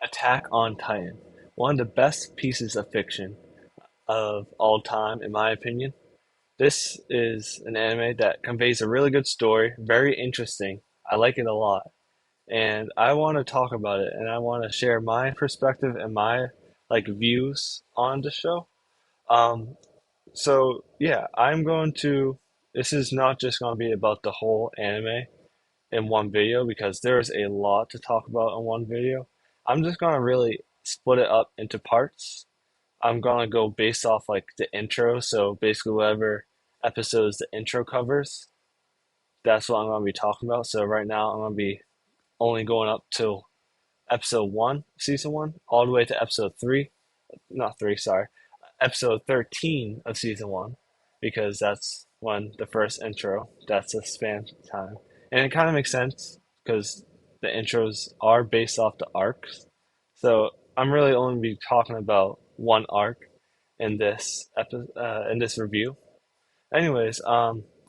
Attack on Titan, one of the best pieces of fiction of all time, in my opinion. This is an anime that conveys a really good story, very interesting. I like it a lot, and I want to talk about it, and I want to share my perspective and my views on the show. Um, so yeah, I'm going to. This is not just going to be about the whole anime in one video because there's a lot to talk about in one video. I'm just going to really split it up into parts. I'm gonna go based off like the intro, so basically whatever episodes the intro covers, that's what I'm gonna be talking about. So right now I'm gonna be only going up till episode one, season one, all the way to episode three, not three, sorry, episode 13 of season one, because that's when the first intro, that's the span time. And it kind of makes sense because the intros are based off the arcs. So I'm really only be talking about one arc in in this review. Anyways,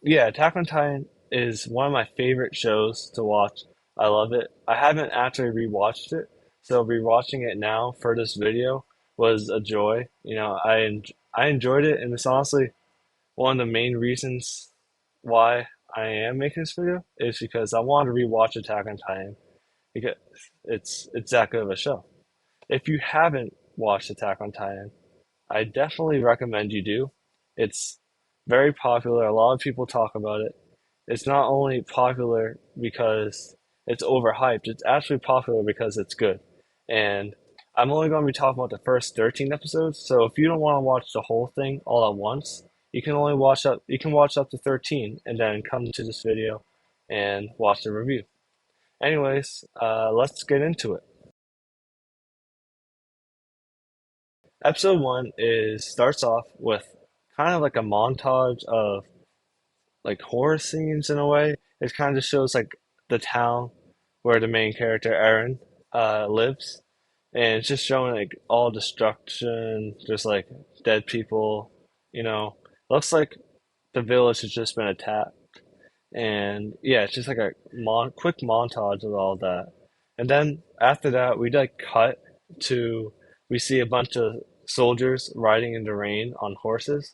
yeah, Attack on Titan is one of my favorite shows to watch. I love it. I haven't actually rewatched it, so rewatching it now for this video was a joy. I enjoyed it, and it's honestly one of the main reasons why I am making this video is because I wanted to rewatch Attack on Titan because it's that good of a show. If you haven't watched Attack on Titan, I definitely recommend you do. It's very popular. A lot of people talk about it. It's not only popular because it's overhyped, it's actually popular because it's good. And I'm only going to be talking about the first 13 episodes, so if you don't want to watch the whole thing all at once, you can watch up to 13 and then come to this video and watch the review. Anyways, let's get into it. Episode one is starts off with kind of like a montage of like horror scenes in a way. It kind of shows like the town where the main character Eren lives, and it's just showing like all destruction, just like dead people. You know, looks like the village has just been attacked, and yeah, it's just like a quick montage of all that. And then after that, we like cut to we see a bunch of soldiers riding in the rain on horses,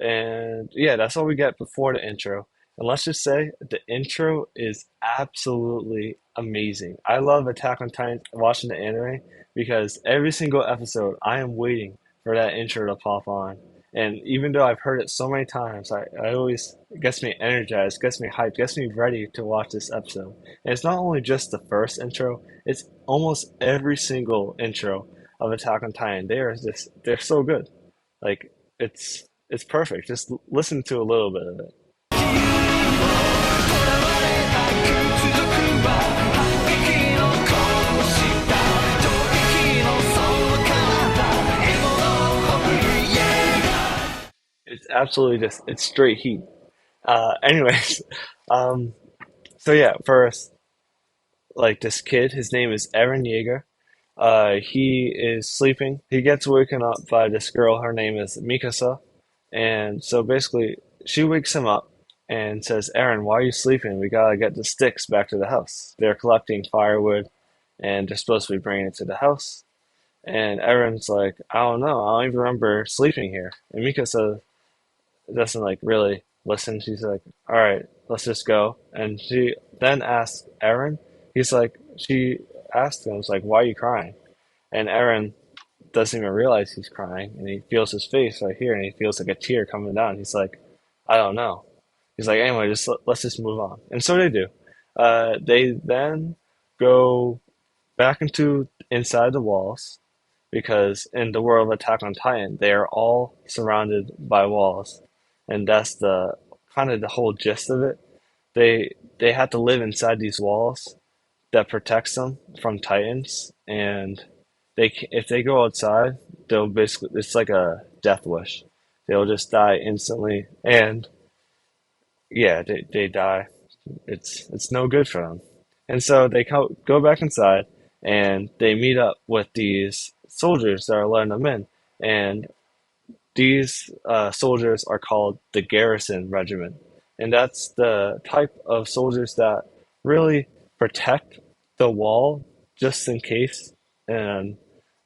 and yeah, that's all we get before the intro. And let's just say the intro is absolutely amazing. I love Attack on Titan watching the anime because every single episode I am waiting for that intro to pop on. And even though I've heard it so many times, I always it gets me energized, gets me hyped, gets me ready to watch this episode. And it's not only just the first intro, it's almost every single intro of Attack on Titan. They're so good. Like it's perfect. Just listen to a little bit of it. 'It's absolutely just it's straight heat. Anyways, um, so yeah, first like this kid, his name is Eren Yeager. He is sleeping. He gets woken up by this girl. Her name is Mikasa, and so basically she wakes him up and says, "Eren, why are you sleeping? We gotta get the sticks back to the house. They're collecting firewood, and they're supposed to be bringing it to the house." And Eren's like, "I don't know. I don't even remember sleeping here." And Mikasa doesn't like really listen. She's like, "All right, let's just go." And she then asks Eren. She asked him, "It's like, why are you crying?" And Eren doesn't even realize he's crying, and he feels his face right here, and he feels like a tear coming down. He's like, "I don't know." He's like, "Anyway, let's just move on." And so they do. They then go back into inside the walls because in the world of Attack on Titan, they are all surrounded by walls, and that's the kind of the whole gist of it. They have to live inside these walls that protects them from Titans, and if they go outside, they'll basically it's like a death wish. They'll just die instantly, and yeah, they die. It's no good for them. And so they go back inside and they meet up with these soldiers that are letting them in. And these soldiers are called the Garrison Regiment. And that's the type of soldiers that really protect the wall just in case. and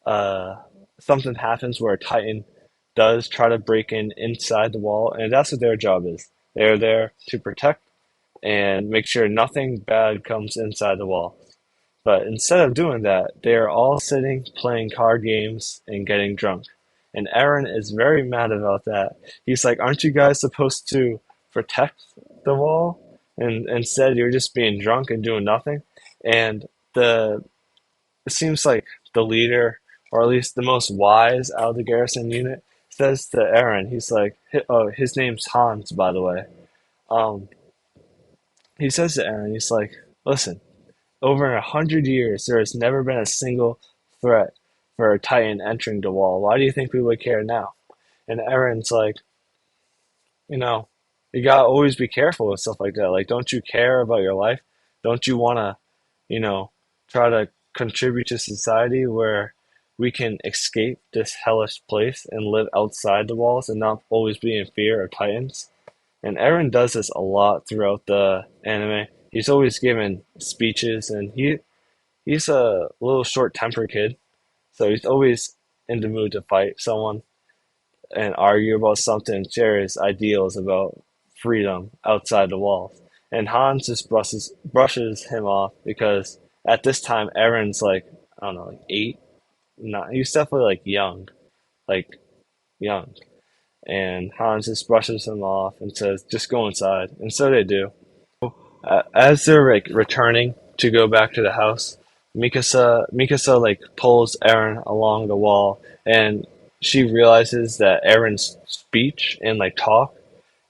uh, something happens where a Titan does try to break in inside the wall, and that's what their job is. They're there to protect and make sure nothing bad comes inside the wall. But instead of doing that, they are all sitting playing card games and getting drunk. And Aaron is very mad about that. He's like, "Aren't you guys supposed to protect the wall? And instead, you're just being drunk and doing nothing." And the it seems like the leader, or at least the most wise out of the garrison unit, says to Aaron, he's like, "Oh, his name's Hans, by the way." Um, he says to Aaron, he's like, "Listen, over 100 years, there has never been a single threat for a Titan entering the wall. Why do you think we would care now?" And Aaron's like, you know, you gotta always be careful with stuff like that. Like, don't you care about your life? Don't you wanna, you know, try to contribute to society where we can escape this hellish place and live outside the walls and not always be in fear of Titans? And Aaron does this a lot throughout the anime. He's always giving speeches, and he's a little short tempered kid, so he's always in the mood to fight someone and argue about something and share his ideals about freedom outside the walls. And Hans just brushes him off because at this time Aaron's like, I don't know, like 8, 9. He's definitely like young. And Hans just brushes him off and says, "Just go inside." And so they do. As they're like returning to go back to the house, Mikasa like pulls Aaron along the wall, and she realizes that Aaron's speech and like talk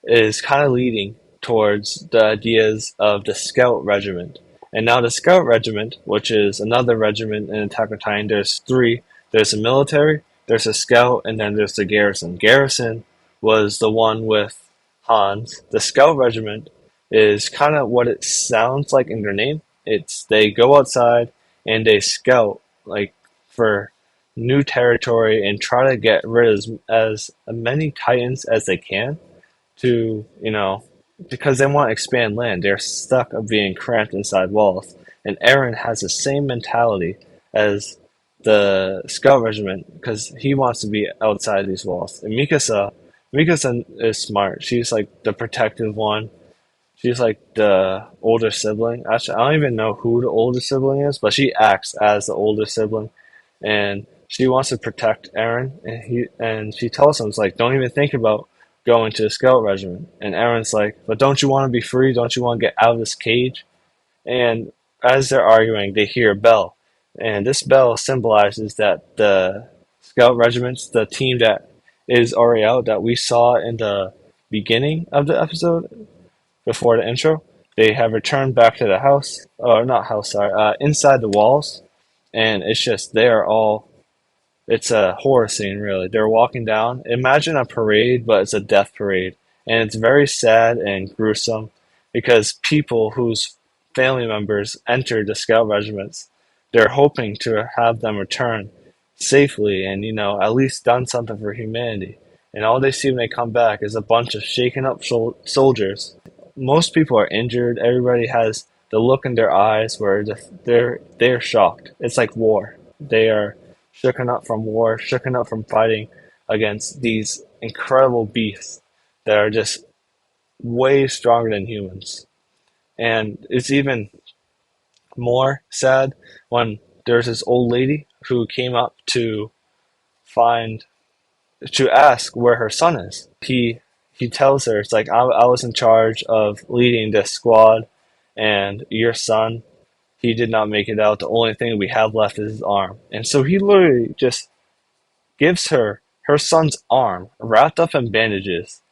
is kind of leading towards the ideas of the Scout Regiment. And now the Scout Regiment, which is another regiment in Attack on Titan, there's three. There's a military, there's a Scout, and then there's the Garrison. Garrison was the one with Hans. The Scout Regiment is kind of what it sounds like in their name. It's they go outside and they scout like for new territory and try to get rid of as many Titans as they can to, because they want to expand land. They're stuck of being cramped inside walls. And Aaron has the same mentality as the Scout Regiment because he wants to be outside these walls. And Mikasa is smart. She's like the protective one. She's like the older sibling. Actually, I don't even know who the older sibling is, but she acts as the older sibling, and she wants to protect Aaron. And she tells him, "It's like, don't even think about going to the Scout Regiment." And Aaron's like, "But don't you want to be free? Don't you want to get out of this cage?" And as they're arguing, they hear a bell, and this bell symbolizes that the Scout Regiment's the team that is already out that we saw in the beginning of the episode before the intro. They have returned back to the house, or not house, sorry, inside the walls, and it's just they are all. It's a horror scene, really. They're walking down. Imagine a parade, but it's a death parade, and it's very sad and gruesome because people whose family members entered the scout regiments, they're hoping to have them return safely and at least done something for humanity. And all they see when they come back is a bunch of shaken up soldiers. Most people are injured. Everybody has the look in their eyes where they're shocked. It's like war. They are shooken up from war, shooken up from fighting against these incredible beasts that are just way stronger than humans. And it's even more sad when there's this old lady who came up find to ask where her son is. He tells her, it's like, I was in charge of leading this squad, and your son, he did not make it out. The only thing we have left is his arm. And so he literally just gives her son's arm wrapped up in bandages.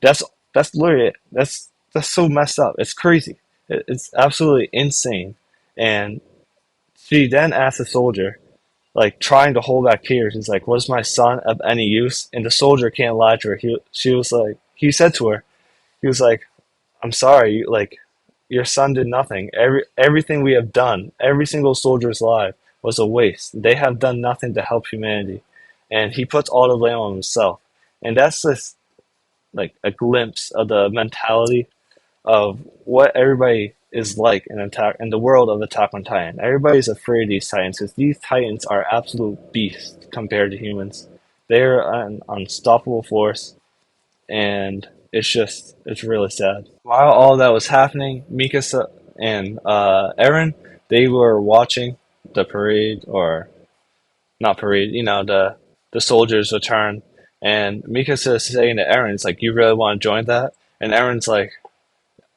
That's that's literally it. That's so messed up. It's crazy. It's absolutely insane. And she then asks the soldier, like trying to hold back tears. He's like, "Was my son of any use?" And the soldier can't lie to her. She was like, he said to her, he was like, "I'm sorry, like your son did nothing. Everything we have done, every single soldier's life was a waste. They have done nothing to help humanity." And he puts all the blame on himself. And that's just like a glimpse of the mentality of what everybody is like in the world of Attack on Titan. Everybody's afraid of these Titans because these Titans are absolute beasts compared to humans. They're an unstoppable force, and it's really sad. While all that was happening, Mikasa and Eren, they were watching the parade, or not parade, the soldiers return, and Mikasa is saying to Eren, "It's like, you really want to join that?" And Eren's like,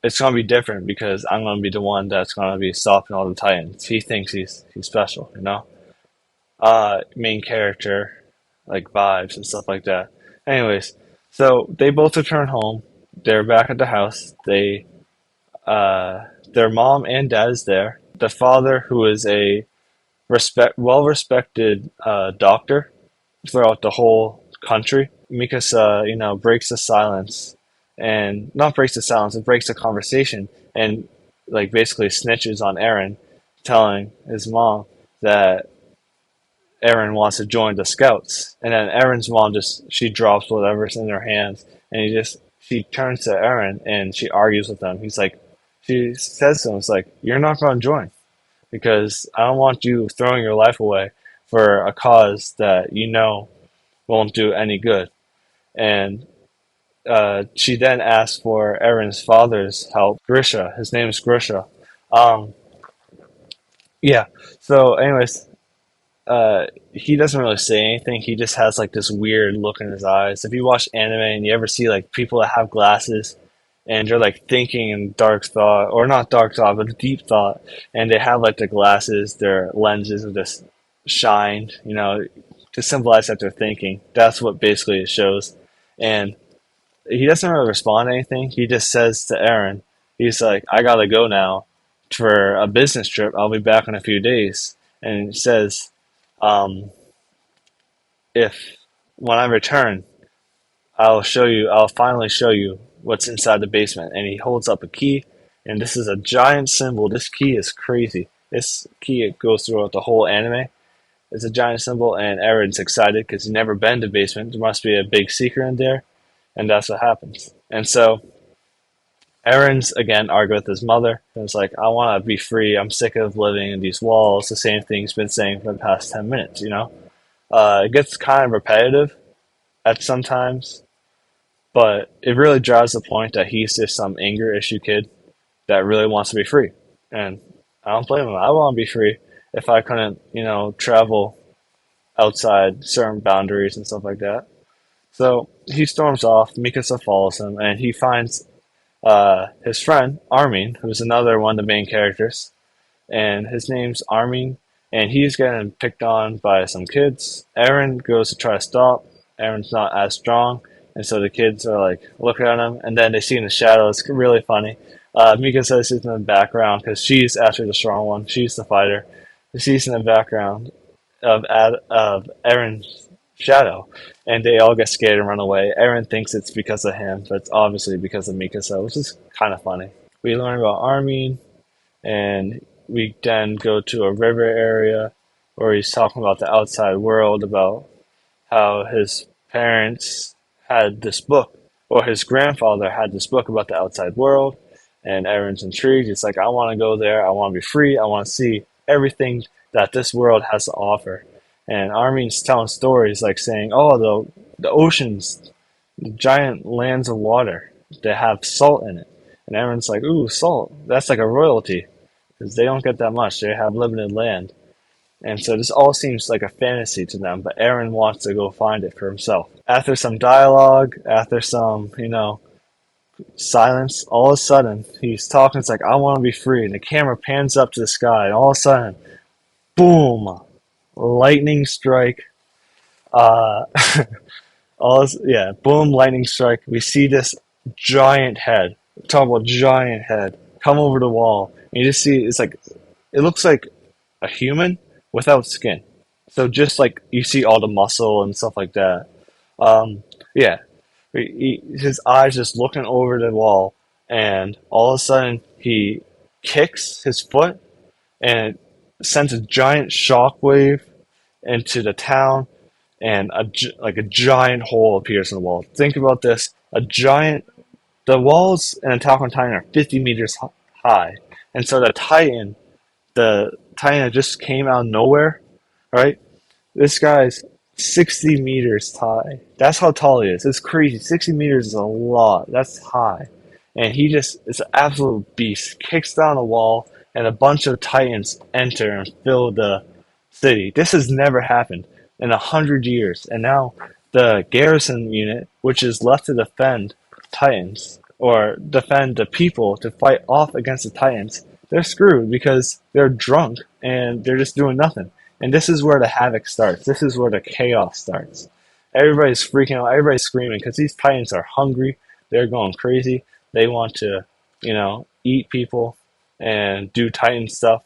"It's gonna be different because I'm gonna be the one that's gonna be stopping all the Titans." He thinks he's special, you know. Main character like vibes and stuff like that. Anyways, so they both return home. They're back at the house. Their mom and dad is there. The father, who is a well respected doctor throughout the whole country. Mikasa, breaks the silence, and not breaks the silence, it breaks the conversation, and like basically snitches on Eren, telling his mom that Eren wants to join the scouts. And then Eren's mom she drops whatever's in her hands, and she turns to Eren and she argues with him. She says to him, "It's like, you're not going to join because I don't want you throwing your life away for a cause that won't do any good." And she then asks for Eren's father's help, Grisha. His name is Grisha. Um, yeah. So, anyways, he doesn't really say anything. He just has like this weird look in his eyes. If you watch anime and you ever see like people that have glasses and they're like thinking in dark thought, or not dark thought, but deep thought, and they have like the glasses, their lenses are just shined, to symbolize that they're thinking. That's what basically it shows. And he doesn't really respond to anything. He just says to Eren, he's like, "I gotta go now for a business trip. I'll be back in a few days." And he says, um, if when I return, I'll finally show you what's inside the basement. And he holds up a key, and this is a giant symbol. This key is crazy. This key, it goes throughout the whole anime. It's a giant symbol, and Eren's excited because he's never been to the basement. There must be a big secret in there, and that's what happens. And so Aaron's again arguing with his mother. And it's like, "I want to be free. I'm sick of living in these walls." The same thing he's been saying for the past 10 minutes, It gets kind of repetitive at sometimes, but it really drives the point that he's just some anger issue kid that really wants to be free. And I don't blame him. I want to be free if I couldn't, travel outside certain boundaries and stuff like that. So he storms off. Mikasa follows him, and he finds his friend Armin, who's another one of the main characters, and his name's Armin, and he's getting picked on by some kids. Eren goes to try to stop. Eren's not as strong, and so the kids are like looking at him, and then they see in the shadows. It's really funny. Mika says she's in the background because she's actually the strong one. She's the fighter. She's in the background of Eren's shadow, and they all get scared and run away. Eren thinks it's because of him, but it's obviously because of Mikasa, which is kind of funny. We learn about Armin, and we then go to a river area where he's talking about the outside world, about how his parents had this book, or his grandfather had this book about the outside world, and Eren's intrigued. He's like, "I want to go there. I want to be free. I want to see everything that this world has to offer." And Armin's telling stories like saying, "Oh, the oceans, the giant lands of water, they have salt in it." And Eren's like, "Ooh, salt. That's like a royalty because they don't get that much. They have limited land." And so this all seems like a fantasy to them, but Eren wants to go find it for himself. After some dialogue, after some, silence, all of a sudden he's talking. It's like, "I want to be free." And the camera pans up to the sky, and all of a sudden, boom, lightning strike. Uh, yeah, boom, lightning strike. We see this giant head. Talk about giant head come over the wall. And you just see it's like it looks like a human without skin. So just like you see all the muscle and stuff like that. Yeah, his eyes just looking over the wall, and all of a sudden he kicks his foot, and it sends a giant shockwave into the town, and like a giant hole appears in the wall. Think about this: a giant the walls in Attack on Titan are 50 meters high, and so the Titan that just came out of nowhere, right? This guy's 60 meters high. That's how tall he is. It's crazy. 60 meters is a lot. That's high. And he just is an absolute beast. Kicks down the wall, and a bunch of Titans enter and fill the city. This has never happened in 100 years. And now the garrison unit, which is left to defend Titans or defend the people to fight off against the Titans, they're screwed because they're drunk and they're just doing nothing. And this is where the havoc starts. This is where the chaos starts. Everybody's freaking out. Everybody's screaming because these Titans are hungry. They're going crazy. They want to, eat people and do Titan stuff.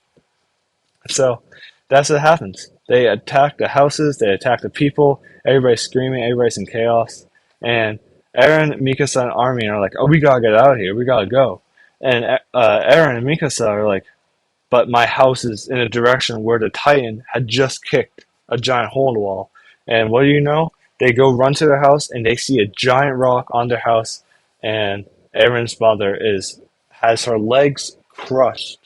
So that's what happens. They attack the houses. They attack the people. Everybody's screaming. Everybody's in chaos. And Eren, Mikasa, and Armin are like, "Oh, we gotta get out of here. We gotta go." And Eren and Mikasa are like, but my house is in a direction where the Titan had just kicked a giant hole in the wall. And what do you know? They go run to their house and they see a giant rock on their house, and Aaron's mother is has her legs crushed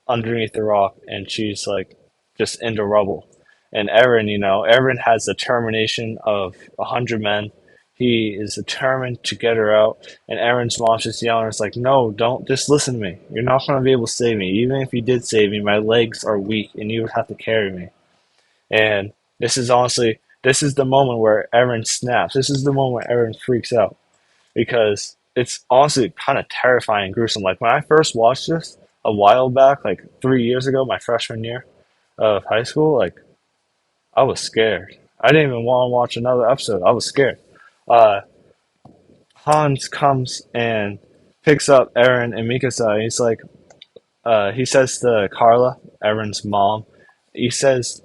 underneath the rock, and she's like just in the rubble. And Eren, Eren has the determination of 100 men. He is determined to get her out. And Eren's mom's just yelling, it's like, no, don't, just listen to me. You're not going to be able to save me. Even if you did save me, my legs are weak and you would have to carry me. And this is the moment where Eren snaps. This is the moment where Eren freaks out. Because it's honestly kind of terrifying and gruesome. Like when I first watched this a while back, like 3 years ago, my freshman year of high school, like I was scared. I didn't even want to watch another episode. I was scared. Uh, Hans comes and picks up Eren and Mikasa. He's like, he says to Carla, Eren's mom, he says,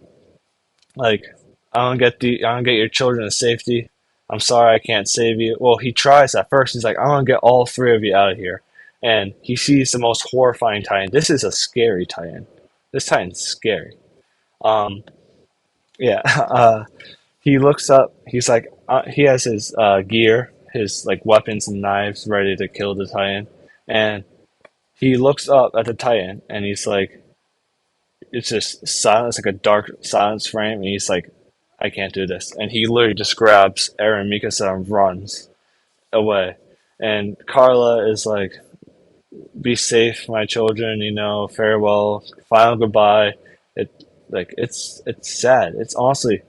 like, I don't get your children to safety. I'm sorry I can't save you. Well, he tries at first. He's like, I want to get all three of you out of here. And he sees the most horrifying Titan. This is a scary Titan. This Titan's scary. Um, yeah. He looks up. He's like, he has his gear, his like weapons and knives ready to kill the Titan. And he looks up at the Titan, and he's like, it's just silence, like a dark silence frame. And he's like, I can't do this. And he literally just grabs Eren Mikasa and runs away. And Carla is like, be safe, my children, farewell, final goodbye. It's sad. It's honestly,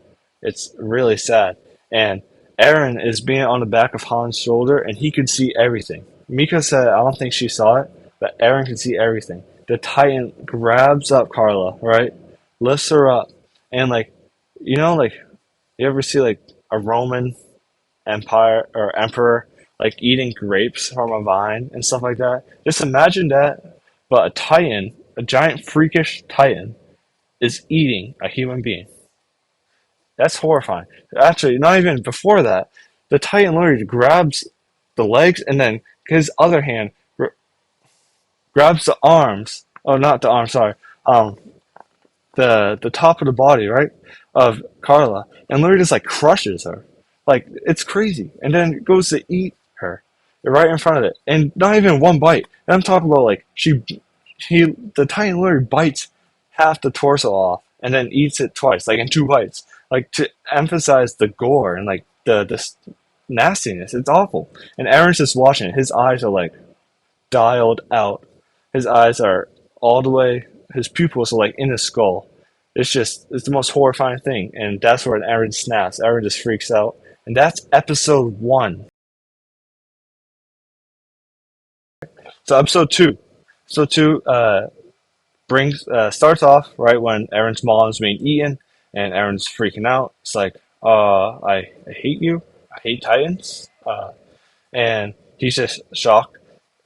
it's really sad. And Eren is being on the back of Han's shoulder, and he could see everything. Mika said, I don't think she saw it, but Eren could see everything. The Titan grabs up Carla, right? Lifts her up, and like, like, you ever see like a Roman empire or emperor like eating grapes from a vine and stuff like that? Just imagine that, but a Titan, a giant freakish Titan, is eating a human being. That's horrifying. Actually, not even before that, the Titan literally grabs the legs and then his other hand grabs the arms. Oh, not the arms. Sorry. Um, the top of the body, right, of Carla, and literally just like crushes her. Like it's crazy. And then goes to eat her right in front of it, and not even one bite. And I'm talking about like the Titan literally bites half the torso off and then eats it twice, like in two bites, like to emphasize the gore and like the nastiness. It's awful. And Aaron's just watching it. His eyes are like dialed out. His eyes are all the way. His pupils are like in his skull. It's the most horrifying thing, and that's where Aaron snaps. Aaron just freaks out, and that's episode one. So episode two, brings starts off right when Aaron's mom is being eaten, and Aaron's freaking out. It's like, I hate you. I hate Titans. And he's just shocked.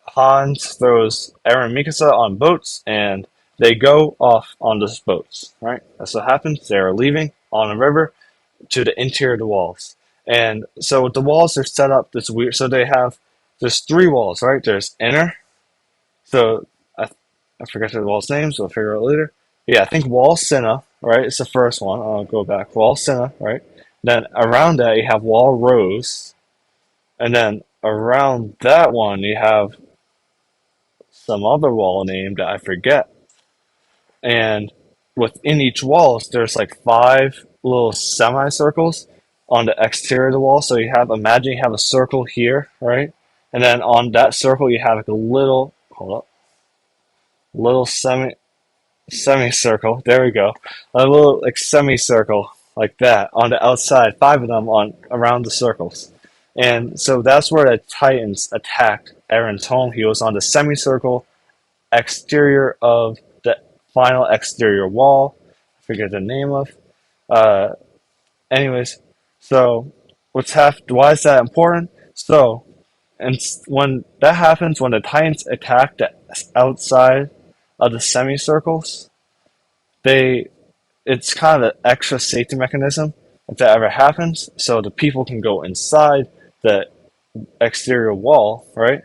Hans throws Eren and Mikasa on boats, and they go off on those boats. Right? That's what happens. They are leaving on a river to the interior of the walls. And so the walls are set up this weird. So there's three walls, right? There's inner. So I forget the wall's names. We'll figure it out later. Yeah, I think Wall Cinna, right? It's the first one. I'll go back. Wall Cinna, right? Then around that you have Wall Rose, and then around that one, you have some other wall name that I forget. And within each wall, there's like five little semicircles on the exterior of the wall. So you have, imagine you have a circle here, right? And then on that circle, you have like a little, hold up, little semicircle. There we go. A little like semicircle like that on the outside, five of them on around the circles. And so that's where the Titans attacked Aaron's home. He was on the semicircle exterior of the final exterior wall. I forget the name of. Uh, anyways, so why is that important? So, and when that happens, when the Titans attack the outside of the semicircles, they it's kind of an extra safety mechanism if that ever happens, so the people can go inside the exterior wall, right?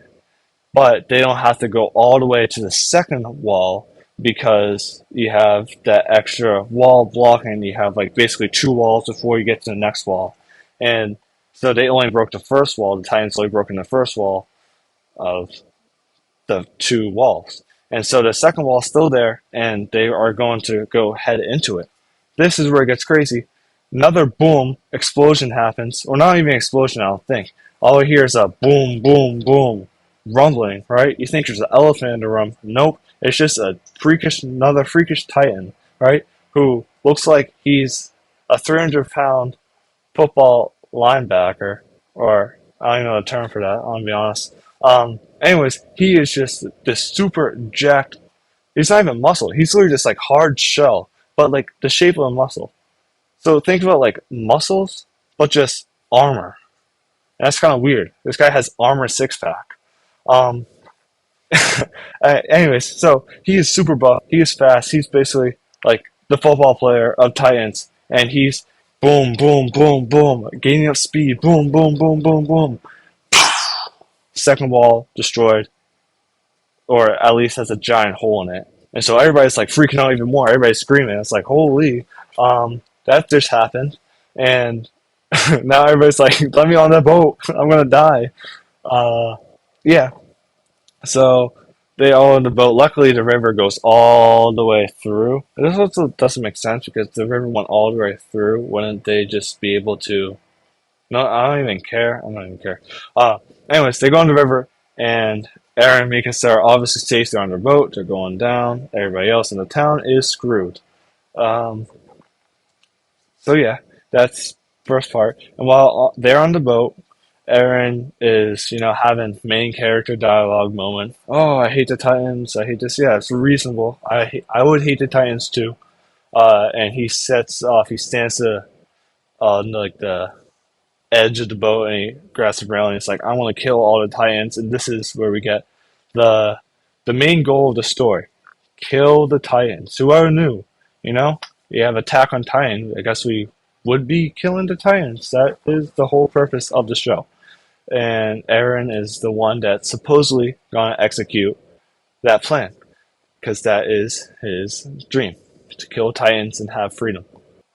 But they don't have to go all the way to the second wall because you have that extra wall blocking. You have like basically two walls before you get to the next wall, and so they only broke the first wall. The Titans only broken the first wall of the two walls. And so the second wall is still there, and they are going to go head into it. This is where it gets crazy. Another boom, explosion happens, or not even explosion, I don't think. All I hear is a boom, boom, boom, rumbling, right? You think there's an elephant in the room. Nope, it's just another freakish Titan, right? Who looks like he's a 300-pound football linebacker, or I don't know the term for that, I'm gonna be honest. Anyways, he is just this super jacked. He's not even muscle. He's literally just like hard shell, but like the shape of a muscle. So think about like muscles, but just armor. And that's kind of weird. This guy has armor six pack. Um, anyways, so he is super buff. He is fast. He's basically like the football player of Titans, and he's boom, boom, boom, boom, gaining up speed. Boom, boom, boom, boom, boom. Second wall destroyed, or at least has a giant hole in it. And so everybody's like freaking out even more. Everybody's screaming. It's like, holy, that just happened. And now everybody's like, let me on that boat. I'm going to die. Uh, yeah. So they all on the boat. Luckily, the river goes all the way through. This also doesn't make sense because the river went all the way through. Wouldn't they just be able to? No, I don't even care. I don't even care. Anyways, they go on the river, and Aaron, Mika, Sarah obviously stays there on their boat. They're going down. Everybody else in the town is screwed. Um, so yeah, that's first part. And while they're on the boat, Aaron is, having main character dialogue moment. Oh, I hate the Titans. I hate this. Yeah, it's reasonable. I would hate the Titans too. And he sets off. He stands on like the edge of the boat and he grabs the rail and he's like, I want to kill all the Titans. And this is where we get the the main goal of the story. Kill the Titans. Whoever knew? You know? You have Attack on Titan. I guess we would be killing the Titans. That is the whole purpose of the show. And Aaron is the one that's supposedly going to execute that plan. Because that is his dream. To kill Titans and have freedom.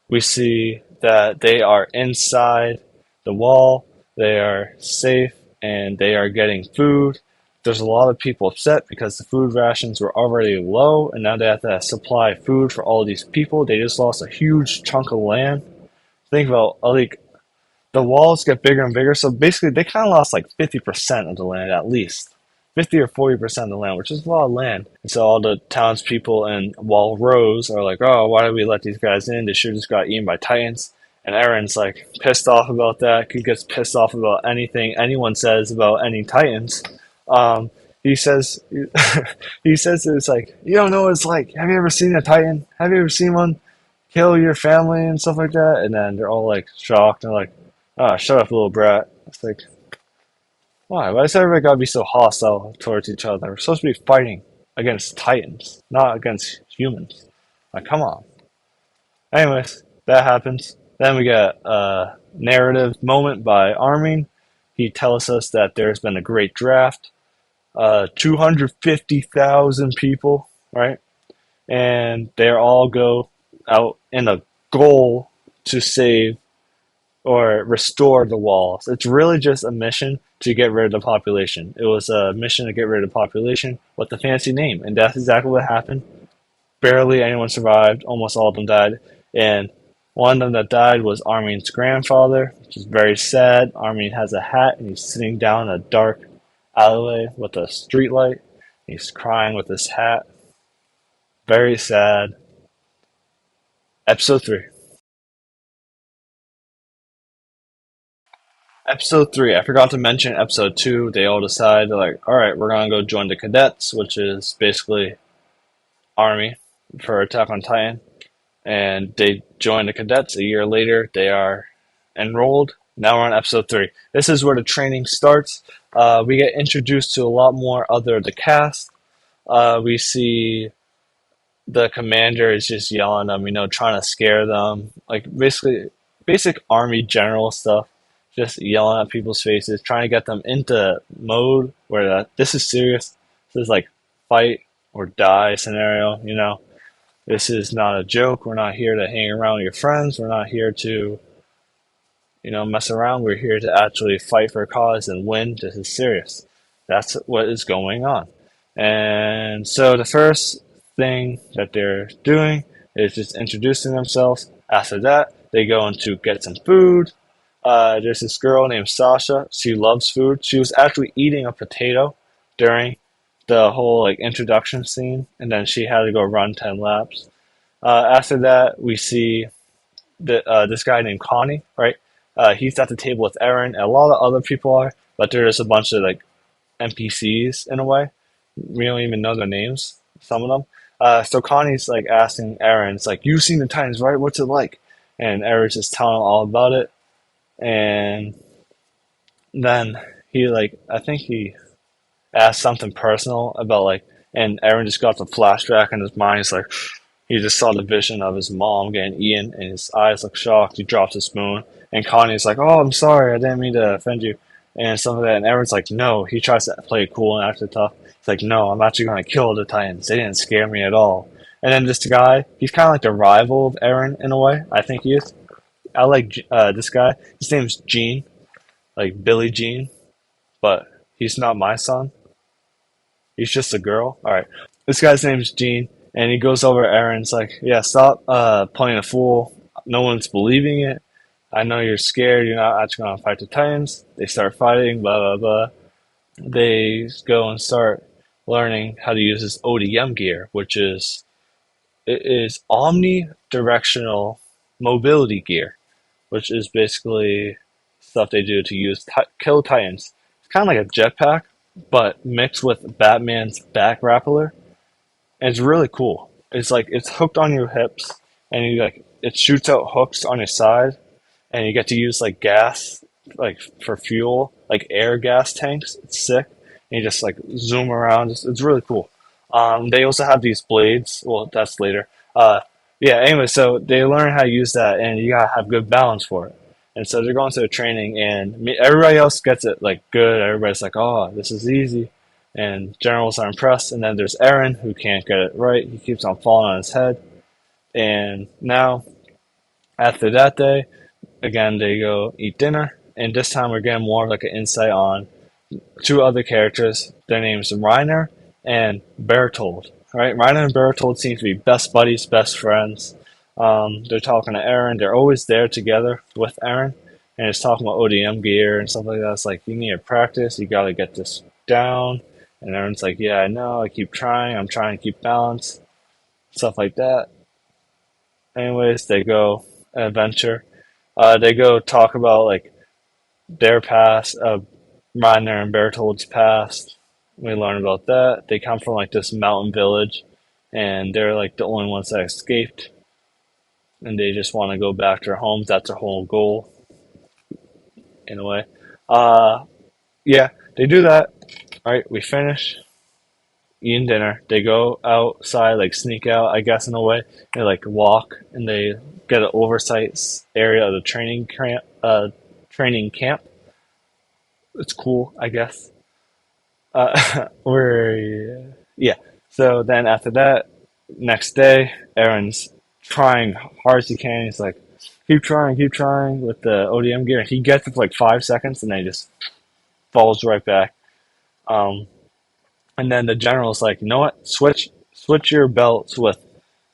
We see that they are inside the wall, they are safe, and they are getting food. There's a lot of people upset because the food rations were already low, and now they have to supply food for all these people. They just lost a huge chunk of land. Think about like the walls get bigger and bigger, so basically they kind of lost like 50% of the land at least. 50 or 40% of the land, which is a lot of land. And so all the townspeople in Wall Rose are like, oh, why did we let these guys in? They should have just got eaten by Titans. And Aaron's like pissed off about that. He gets pissed off about anything anyone says about any Titans. He says, he says it's like, you don't know what it's like. Have you ever seen a Titan? Have you ever seen one kill your family and stuff like that? And then they're all like shocked and like, ah, shut up, little brat. It's like, why? Why does everybody gotta be so hostile towards each other? We're supposed to be fighting against Titans, not against humans. Like, come on. Anyways, that happens. Then we get a narrative moment by Armin. He tells us that there's been a great draft. 250,000 people, right? And they all go out in a goal to save or restore the walls. It's really just a mission to get rid of the population. It was a mission to get rid of the population with a fancy name, and that's exactly what happened. Barely anyone survived. Almost all of them died, and one of them that died was Armin's grandfather, which is very sad. Armin has a hat, and he's sitting down in a dark alleyway with a street light. He's crying with his hat. Very sad. Episode 3. Episode 3. I forgot to mention episode 2. They all decide, they're like, alright, we're gonna go join the cadets, which is basically Army for Attack on Titan. And they join the cadets. A year later, they are enrolled. Now we're on episode 3. This is where the training starts. We get introduced to a lot more other of the cast. We see the commander is just yelling at them, trying to scare them. Like basically basic army general stuff. Just yelling at people's faces, trying to get them into mode where this is serious. This is like fight or die scenario. This is not a joke. We're not here to hang around with your friends. We're not here to, mess around. We're here to actually fight for a cause and win. This is serious. That's what is going on. And so the first thing that they're doing is just introducing themselves. After that, they go in to get some food. There's this girl named Sasha. She loves food. She was actually eating a potato during the whole like introduction scene, and then she had to go run 10 laps. After that, we see this guy named Connie, right? He's at the table with Eren, and a lot of other people are, but there's a bunch of like NPCs in a way. We don't even know their names, some of them. So Connie's like asking Eren, it's like, you've seen the Titans, right? What's it like? And Eren's just telling him all about it. And then he like, I think he asked something personal about like, and Eren just got the flashback in his mind. He's like, he just saw the vision of his mom getting eaten, and his eyes look shocked. He drops his spoon, and Connie's like, "Oh, I'm sorry, I didn't mean to offend you," and some of that. And Aaron's like, "No." He tries to play it cool and act tough. He's like, "No, I'm actually going to kill the Titans. They didn't scare me at all." And then this guy, he's kind of like the rival of Eren in a way. I think he is. I like this guy. His name's Gene, like Billy Jean, but he's not my son. He's just a girl. All right. This guy's name's Gene, and he goes over to Aaron's like, "Yeah, stop playing a fool. No one's believing it. I know you're scared. You're not actually going to fight the Titans." They start fighting, blah, blah, blah. They go and start learning how to use this ODM gear, which is it is omnidirectional mobility gear, which is basically stuff they do to use kill Titans. It's kind of like a jetpack, but mixed with Batman's back grappler, and it's really cool. It's like it's hooked on your hips, and you like it shoots out hooks on your side, and you get to use like gas, like for fuel, like air gas tanks. It's sick. And you just like zoom around. It's really cool. They also have these blades. Well, that's later. Yeah. Anyway, so they learn how to use that, and you gotta have good balance for it. And so they're going through the training, and everybody else gets it like good. Everybody's like, "Oh, this is easy," and generals are impressed. And then there's Eren who can't get it right. He keeps on falling on his head. And now, after that day, again they go eat dinner, and this time we're getting more of like an insight on two other characters. Their names Reiner and Bertold. Right, Reiner and Bertold seem to be best buddies, best friends. They're talking to Eren. They're always there together with Eren, and it's talking about ODM gear and stuff like that. It's like you need to practice. You got to get this down. And Eren's like, "Yeah, I know. I keep trying. I'm trying to keep balance." Stuff like that. Anyways, they go adventure. They go talk about like their past, Reiner and Bertold's past. We learn about that. They come from like this mountain village, and they're like the only ones that escaped, and they just want to go back to their homes. That's their whole goal, in a way. Uh, yeah, they do that. All right, we finish eating dinner. They go outside, like sneak out, I guess, in a way. They like walk, and they get an oversight area of the training camp. Training camp. It's cool, I guess. We're yeah. So then after that, next day, Aaron's trying hard as he can. He's like, keep trying with the ODM gear. He gets it for like 5 seconds, and then he just falls right back. Um, and then the general's like, you know what? Switch your belts with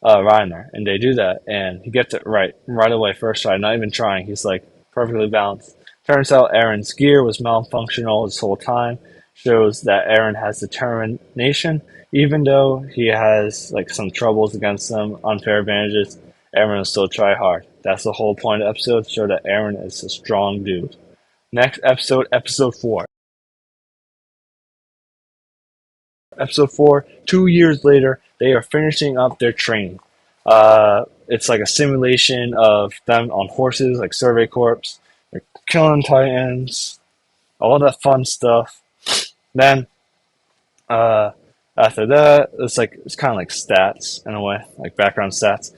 Reiner, and they do that, and he gets it right away, first try, not even trying. He's like perfectly balanced. Turns out Aaron's gear was malfunctional this whole time. Shows that Aaron has determination, even though he has like some troubles against some unfair advantages. Aaron will still try hard. That's the whole point of the episode. Show that Aaron is a strong dude. Next episode, episode 4. Episode 4, 2 years later, they are finishing up their training. It's like a simulation of them on horses, like Survey Corps. They're killing titans, all that fun stuff. Then, uh, after that, it's kind of like stats in a way, like background stats.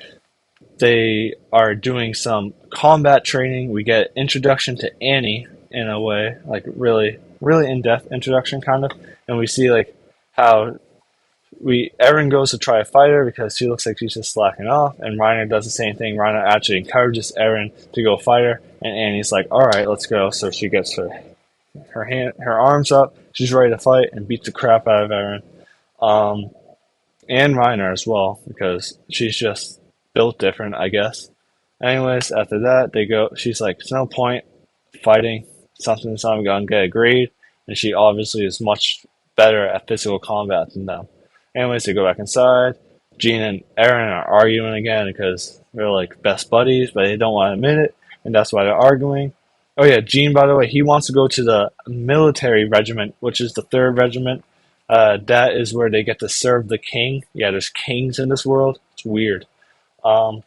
They are doing some combat training. We get introduction to Annie in a way, like really in-depth introduction kind of, and we see like how we Erin goes to try to fight her because she looks like she's just slacking off, and Reiner does the same thing. Reiner actually encourages Erin to go fight her, and Annie's like, "All right, let's go." So she gets her arms up. She's ready to fight and beat the crap out of Erin, um, and Reiner as well because she's just built different, I guess. Anyways, after that, they go. She's like, "There's no point fighting. Something's not gonna get agreed," and she obviously is much better at physical combat than them. Anyways, they go back inside. Gene and Aaron are arguing again because they're like best buddies, but they don't want to admit it, and that's why they're arguing. Oh yeah, Gene, by the way, he wants to go to the military regiment, which is the third regiment. That is where they get to serve the king. Yeah, there's kings in this world. It's weird. Um,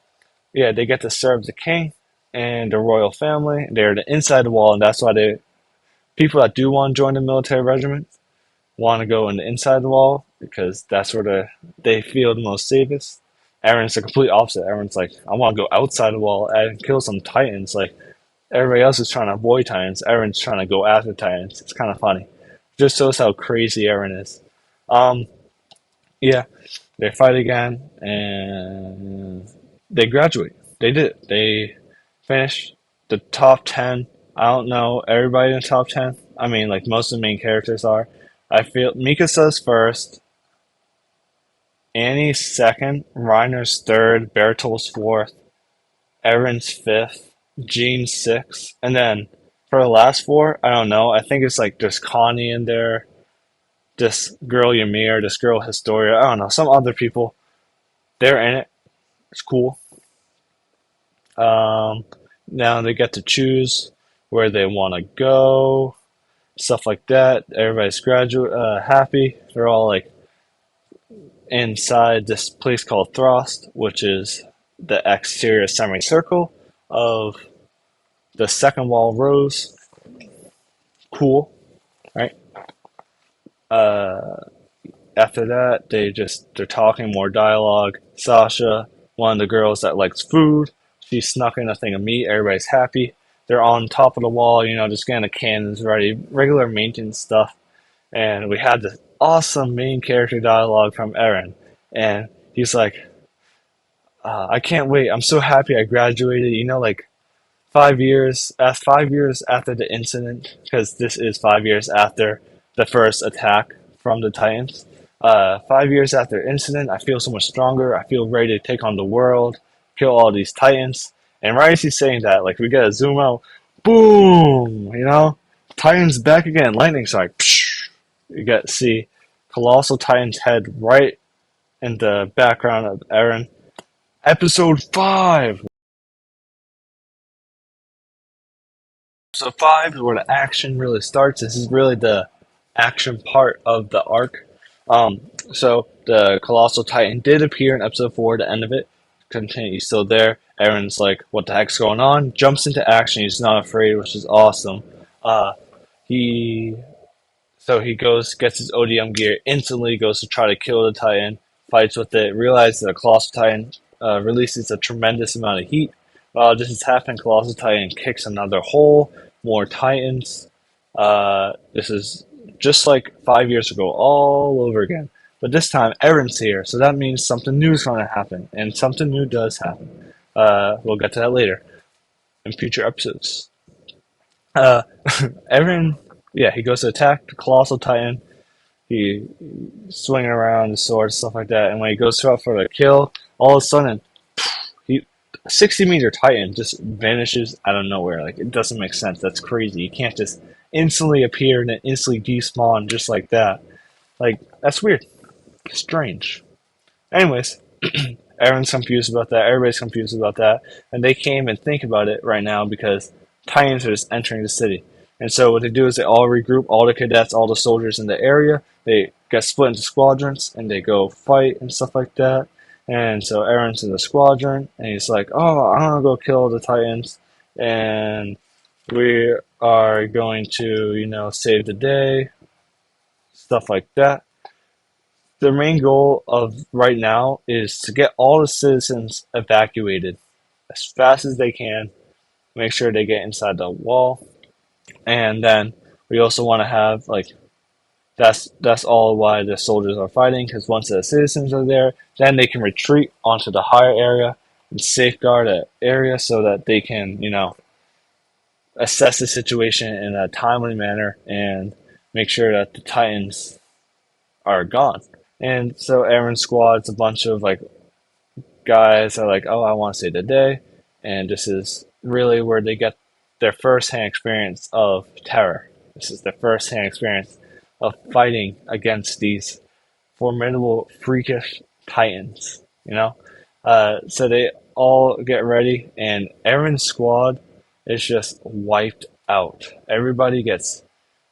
yeah, they get to serve the king and the royal family. They're the inside the wall, and that's why they people that do want to join the military regiment want to go in the inside the wall because that's where they feel the most safest. Aaron's the complete opposite. Aaron's like, I want to go outside the wall and kill some titans. Like everybody else is trying to avoid titans. Aaron's trying to go after titans. It's kind of funny. Just shows how crazy Aaron is. Um, yeah, they fight again and they graduate. They did it. They finished the top 10. I don't know everybody in the top 10. I mean, like most of the main characters are. I feel Mikasa's first, Annie's second, Reiner's third, Bertolt's fourth, Erin's fifth, Jean's sixth, and then for the last four, I don't know. I think it's like there's Connie in there, this girl Ymir, this girl Historia. I don't know. Some other people. They're in it. It's cool. Um, Now they get to choose where they want to go, stuff like that. Everybody's happy. They're all like inside this place called Throst, which is the exterior semicircle of the second wall rose. Cool, right? Uh, After that, they're talking more dialogue. Sasha, one of the girls that likes food, she snuck in a thing of meat. Everybody's happy. They're on top of the wall, just getting the cannons ready, regular maintenance stuff. And we had this awesome main character dialogue from Eren, and he's like, "I can't wait! I'm so happy I graduated." Like 5 years after the incident, because this is 5 years after the first attack from the Titans. 5 years after the incident, I feel so much stronger. I feel ready to take on the world, kill all these Titans. And right as he's saying that, like we get a zoom out, boom! Titans back again. Lightning strike. You get to see Colossal Titan's head right in the background of Eren. Episode 5! Episode 5 is where the action really starts. This is really the action part of the arc. So the Colossal Titan did appear in episode 4, the end of it. Continue, he's still there. Eren's like, what the heck's going on? Jumps into action. He's not afraid, which is awesome. Uh, he he goes, gets his ODM gear, instantly goes to try to kill the Titan, fights with it, realizes that Colossal Titan releases a tremendous amount of heat. While this is happening, Colossal Titan kicks another hole, more Titans. This is just like 5 years ago, all over again. But this time, Eren's here, so that means something new is going to happen, and something new does happen. We'll get to that later in future episodes. Uh, Eren yeah, he goes to attack the Colossal Titan. He swinging around his sword, stuff like that. And when he goes out for the kill, all of a sudden, he 60-meter Titan just vanishes out of nowhere. Like it doesn't make sense. That's crazy. You can't just instantly appear and then instantly despawn just like that. Like that's weird. Strange. Anyways, everyone's confused about that. Everybody's confused about that, and they can't even think about it right now because Titans are just entering the city. And so what they do is they all regroup, all the cadets, all the soldiers in the area. They get split into squadrons and they go fight and stuff like that. And so Aaron's in the squadron and he's like, "Oh, I'm gonna go kill the Titans, and we are going to, save the day, stuff like that." The main goal of right now is to get all the citizens evacuated as fast as they can, make sure they get inside the wall, and then we also want to have like that's all why the soldiers are fighting because once the citizens are there, then they can retreat onto the higher area and safeguard that area so that they can assess the situation in a timely manner and make sure that the Titans are gone. And so Aaron's squad's a bunch of like guys are like, oh, I want to save the day, and this is really where they get their first-hand experience of terror. This is their first-hand experience of fighting against these formidable, freakish titans. So they all get ready, and Aaron's squad is just wiped out. Everybody gets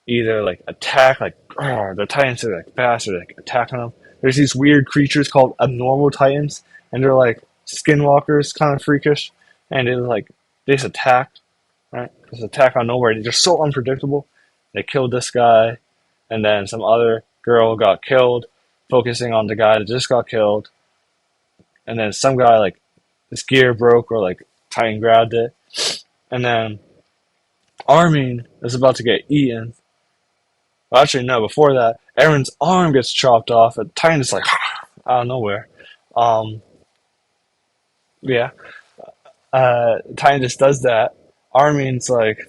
either like attacked, like the titans are like fast, or like attacking them. There's these weird creatures called abnormal titans, and they're like skinwalkers, kind of freakish, and they just attack, right? Just attack on nowhere. They're so unpredictable. They killed this guy, and then some other girl got killed, focusing on the guy that just got killed, and then some guy like his gear broke or like Titan grabbed it, and then Armin is about to get eaten. Well, actually, no. Before that, Aaron's arm gets chopped off. And Titan is like out of nowhere. Um, yeah. Titan just does that. Armin's like,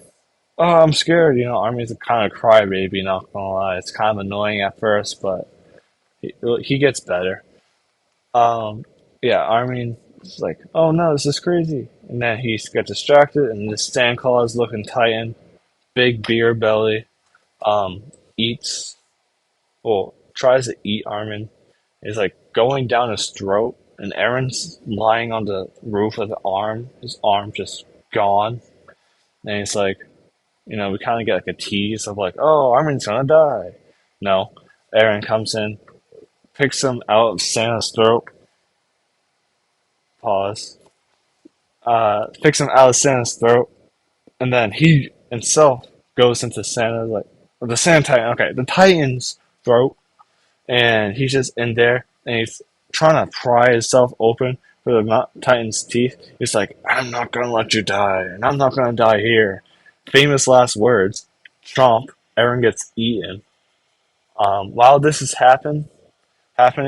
"Oh, I'm scared." Armin's a kind of crybaby. Not gonna lie, it's kind of annoying at first, but he gets better. Um, yeah. Armin is like, "Oh no, this is crazy," and then he gets distracted, and this Sandclaws looking Titan, big beer belly, um, eats well, tries to eat Armin, is like going down his throat, and Aaron's lying on the roof of the arm, his arm just gone. And he's like, we kind of get like a tease of like, oh, Armin's gonna die. No, Aaron comes in, picks him out of Santa's throat, pause, picks him out of Santa's throat, and then he himself goes into Santa's like, the Santa Titan, okay, the Titan's throat, and he's just in there and he's trying to pry himself open for the Titan's teeth. He's like, "I'm not gonna let you die, and I'm not gonna die here." Famous last words. Chomp. Aaron gets eaten. While this is happening,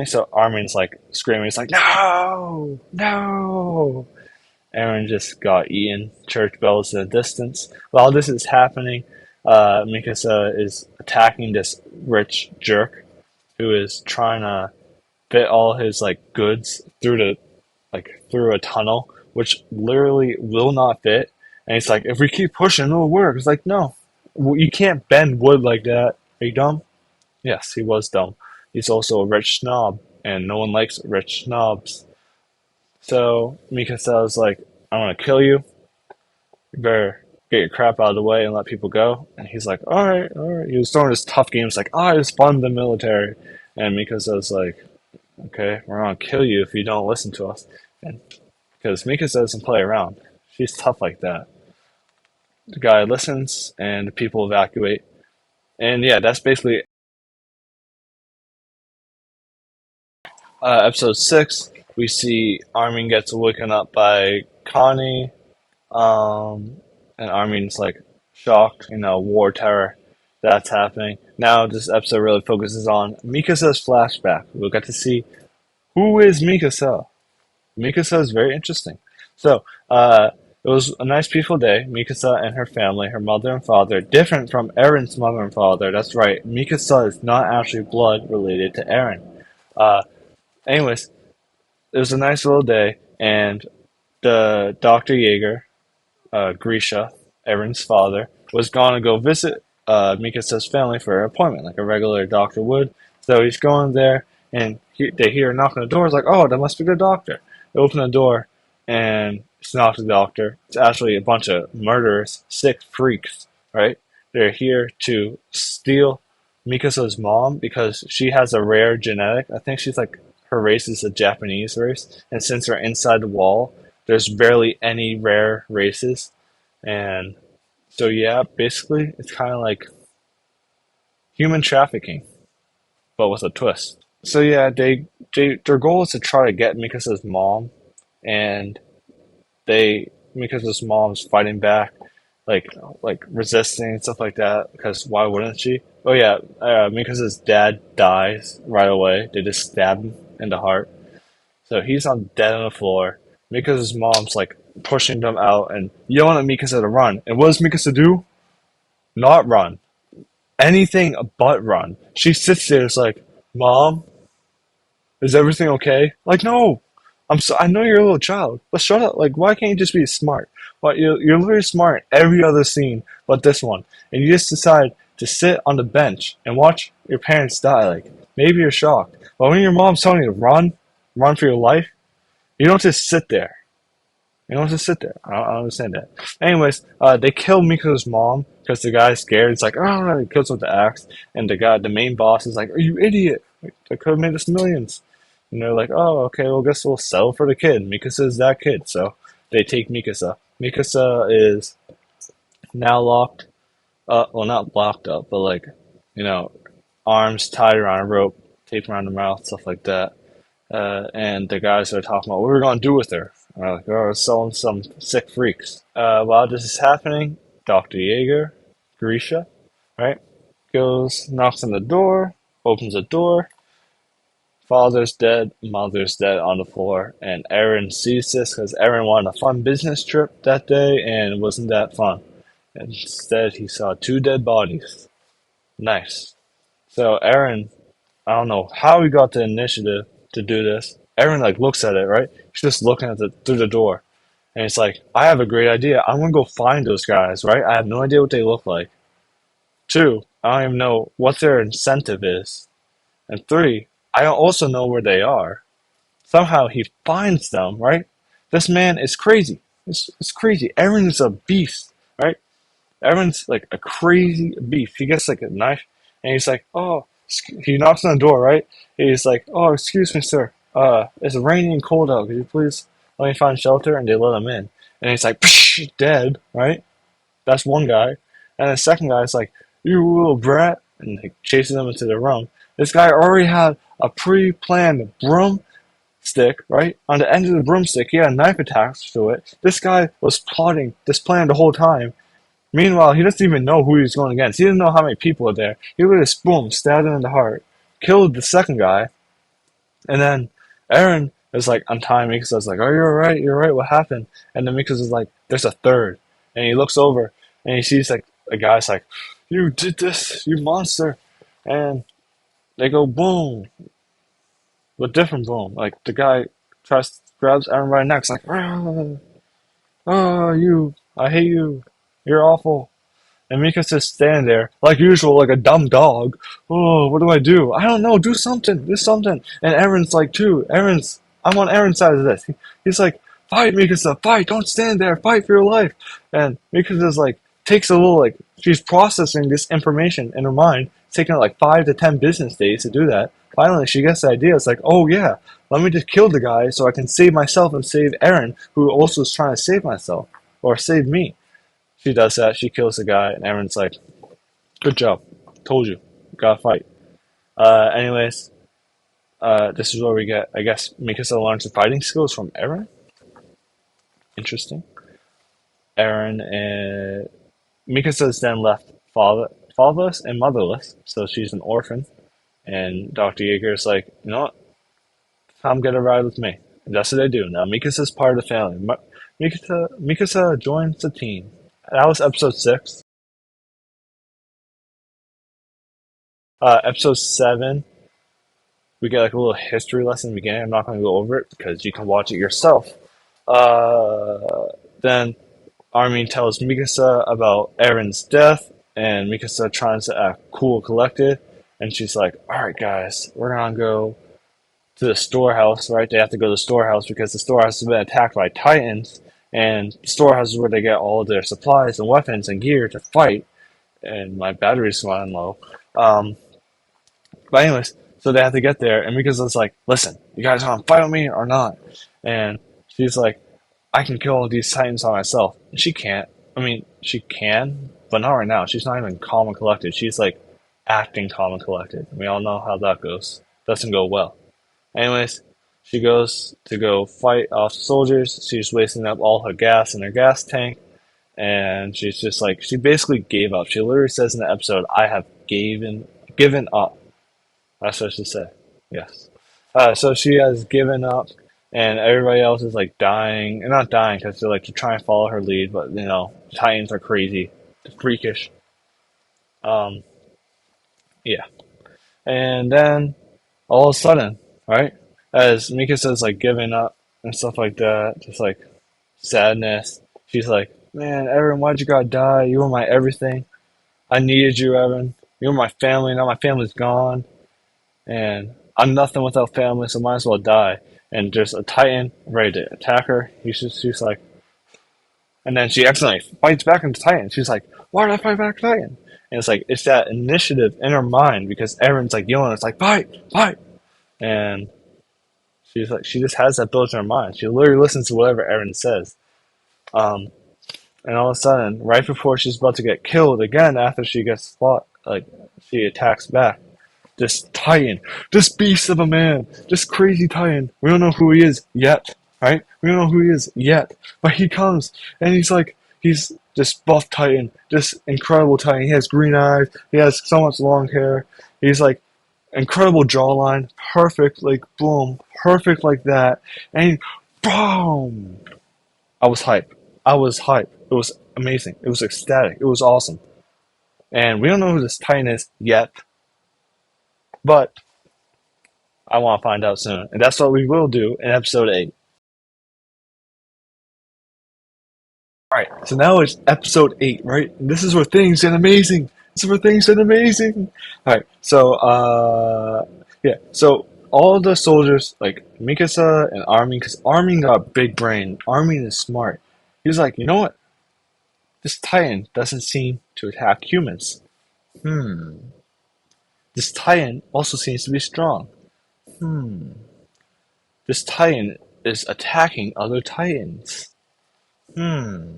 so Armin's like screaming. He's like, "No, no!" Aaron just got eaten. Church bells in the distance. While this is happening, Mikasa is attacking this rich jerk who is trying to fit all his like goods through a tunnel, which literally will not fit. And he's like, if we keep pushing, it'll work. It's like, no, you can't bend wood like that. Are you dumb? Yes, he was dumb. He's also a rich snob, and no one likes rich snobs. So Mikasa was like, I'm gonna kill you. You better get your crap out of the way and let people go. And he's like, all right, all right. He was throwing his tough games like, I just fund the military. And Mikasa was like, okay, we're gonna kill you if you don't listen to us. And because Mikasa doesn't play around, she's tough like that. The guy listens, and the people evacuate. And yeah, that's basically episode 6. We see Armin gets woken up by Connie, um, and Armin's like shocked, war terror that's happening. Now this episode really focuses on Mikasa's flashback. We'll get to see who is Mikasa. Mikasa is very interesting. So, It was a nice, peaceful day. Mikasa and her family, her mother and father, different from Erin's mother and father. That's right. Mikasa is not actually blood related to Eren. Uh, anyways, it was a nice little day, and the Dr. Yeager, Grisha, Erin's father, was gonna go visit Mikasa's family for an appointment, like a regular doctor would. So he's going there, and they hear a knock on the door. It's like, oh, that must be the doctor. They open the door, and it's not the doctor. It's actually a bunch of murderers, sick freaks, right? They're here to steal Mikasa's mom because she has a rare genetic. I think she's like, her race is a Japanese race, and since they're inside the wall, there's barely any rare races, and so yeah, basically it's kind of like human trafficking, but with a twist. So yeah, their goal is to try to get Mikasa's mom, and they Mikasa's mom's fighting back, like resisting and stuff like that. Because why wouldn't she? Oh yeah, Mikasa's dad dies right away. They just stab him in the heart, so he's on dead on the floor. Mikasa's mom's like pushing them out and yelling at Mikasa to run. And what does Mikasa do? Not run. Anything but run. She sits there, it's like, Mom, is everything okay? Like, no. I know you're a little child, but shut up. Like, why can't you just be smart? Why you're literally smart in every other scene but this one. And you just decide to sit on the bench and watch your parents die. Like, maybe you're shocked. But when your mom's telling you to run for your life, you don't just sit there. You don't just sit there. I don't understand that. Anyways, they kill Miko's mom because the guy's scared. It's like, oh, he kills with the axe. And the main boss is like, are you idiot? Like, they could have made us millions. And they're like, oh, okay, well, guess we'll sell for the kid. Mikasa is that kid. So they take Mikasa. Mikasa is now locked up. Well, not locked up, but like, you know, arms tied around a rope, taped around the mouth, stuff like that. And the guys are talking about what we're going to do with her. And I'm like, oh, we're selling some sick freaks. While this is happening, Dr. Yeager, Grisha, right, goes, knocks on the door, opens the door. Father's dead, mother's dead on the floor, and Eren sees this because Eren wanted a fun business trip that day, and it wasn't that fun. Instead, he saw two dead bodies. Nice. So Eren, I don't know how he got the initiative to do this. Eren like looks at it, right? He's just looking at the through the door. And it's like, I have a great idea. I'm gonna go find those guys, right? I have no idea what they look like. Two, I don't even know what their incentive is. And three, I don't also know where they are. Somehow he finds them, right? This man is crazy. It's crazy. Eren is a beast, right? Eren's like a crazy beast. He gets like a knife and he's like, oh, he knocks on the door, right? He's like, oh, excuse me, sir. It's raining and cold out. Could you please let me find shelter? And they let him in. And he's like, psh, dead, right? That's one guy. And the second guy is like, you little brat. And he chases him into the room. This guy already had a pre-planned broomstick, right? On the end of the broomstick, he had a knife attached to it. This guy was plotting this plan the whole time. Meanwhile, he doesn't even know who he's going against. He doesn't know how many people are there. He would just boom, stabbed him in the heart, killed the second guy, and then Eren is like untying Mikasa. I was like, "Oh, you're right. You're right. What happened?" And then Mikasa is like, "There's a third," and he looks over and he sees like a guy's like, "You did this, you monster!" And they go boom, with different boom. Like the guy grabs Eren by the neck. It's like, "Ah, you! I hate you! You're awful!" And Mika's just standing there, like usual, like a dumb dog. Oh, what do I do? I don't know. Do something. Do something. And Eren's like, too. I'm on Eren's side of this. He's like, fight, Mikasa, fight. Don't stand there. Fight for your life. And Mikasa's like, takes a little, like, she's processing this information in her mind. It's taking her like 5 to 10 business days to do that. Finally, she gets the idea. It's like, oh yeah, let me just kill the guy so I can save myself and save Eren, who also is trying to save myself or save me. She does that. She kills the guy, and Eren's like, "Good job, told you, gotta fight." Anyways, this is where we get. I guess Mikasa learns the fighting skills from Eren. Interesting. Eren and Mikasa is then left fatherless and motherless, so she's an orphan. And Dr. Yeager is like, you know what? Come get a ride with me. And that's what they do. Now Mikasa's part of the family. Mikasa joins the team. That was episode 6. Episode 7, we get like a little history lesson in the beginning. I'm not going to go over it because you can watch it yourself. Then Armin tells Mikasa about Eren's death, and Mikasa tries to act cool, collected, and she's like, "All right, guys, we're gonna go to the storehouse, right? They have to go to the storehouse because the storehouse has been attacked by Titans, and the storehouse is where they get all of their supplies and weapons and gear to fight." And my battery's running low. Um, but anyways, so they have to get there, and Mikasa's like, "Listen, you guys want to fight with me or not?" And she's like, "I can kill all these Titans on myself." And she can't. I mean, she can, but not right now. She's not even calm and collected. She's like acting calm and collected. We all know how that goes. Doesn't go well. Anyways, she goes to go fight off soldiers. She's wasting up all her gas in her gas tank, and she's just like she basically gave up. She literally says in the episode, "I have given up." That's what she said. Yes. So she has given up, and everybody else is like dying, and not dying because they're like to try and follow her lead, but Titans are crazy, freakish. Um, yeah. And then all of a sudden, right, as Mika says, like giving up and stuff like that, just like sadness. She's like, "Man, Evan, why'd you gotta die? You were my everything. I needed you, Evan. You were my family. Now my family's gone, and I'm nothing without family, so might as well die." And there's a Titan ready to attack her. She's like, and then she accidentally fights back into Titan. She's like, "Why did I fight back Titan?" And it's like it's that initiative in her mind because Erin's like yelling, it's like fight, fight, and she's like she just has that built in her mind. She literally listens to whatever Eren says. Um, and all of a sudden, right before she's about to get killed again, after she gets fought, like she attacks back. This Titan, this beast of a man, this crazy Titan. We don't know who he is yet, right? We don't know who he is yet, but he comes and he's this buff Titan, this incredible Titan. He has green eyes. He has so much long hair. He's like incredible jawline, perfect, like boom, perfect like that, and boom. I was hype. I was hype. It was amazing. It was ecstatic. It was awesome. And we don't know who this Titan is yet, but I want to find out soon. And that's what we will do in episode 8. Alright, so now it's episode 8, right? And this is where things get amazing. This is where things get amazing. Alright, so, yeah. So, all the soldiers, like Mikasa and Armin, because Armin got a big brain. Armin is smart. He's like, you know what? This Titan doesn't seem to attack humans. Hmm. This Titan also seems to be strong. Hmm. This Titan is attacking other Titans. Hmm.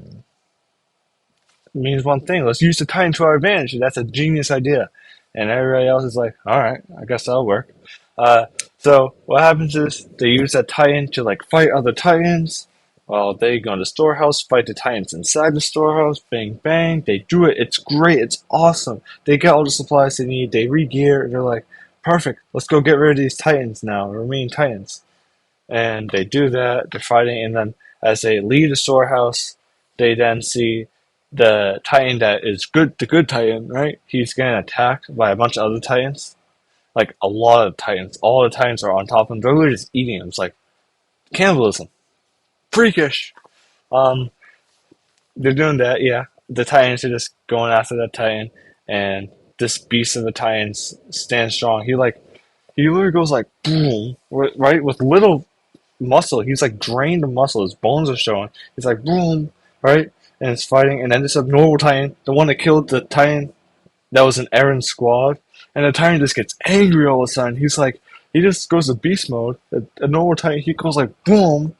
It means one thing. Let's use the Titan to our advantage. That's a genius idea. And everybody else is like, all right, I guess that'll work. Uh, so what happens is they use that Titan to like fight other Titans. Well, they go in the storehouse, fight the Titans inside the storehouse. Bang, bang. They do it. It's great. It's awesome. They get all the supplies they need. They re-gear. They're like, perfect. Let's go get rid of these Titans now, the remaining Titans. And they do that. They're fighting, and then as they leave the storehouse, they then see the Titan that is good, the good Titan, right? He's getting attacked by a bunch of other Titans, like a lot of Titans. All the Titans are on top of him. They're literally just eating him. It's like cannibalism, freakish. Um, they're doing that, yeah. The Titans are just going after that Titan, and this beast of the Titans stands strong. He literally goes like boom, right, with little muscle. He's like drained of muscle. His bones are showing. He's like boom, right? And it's fighting. And then this abnormal Titan, the one that killed the Titan that was in Eren's squad, and the Titan just gets angry all of a sudden. He's like, he just goes to beast mode. A normal Titan, he goes like boom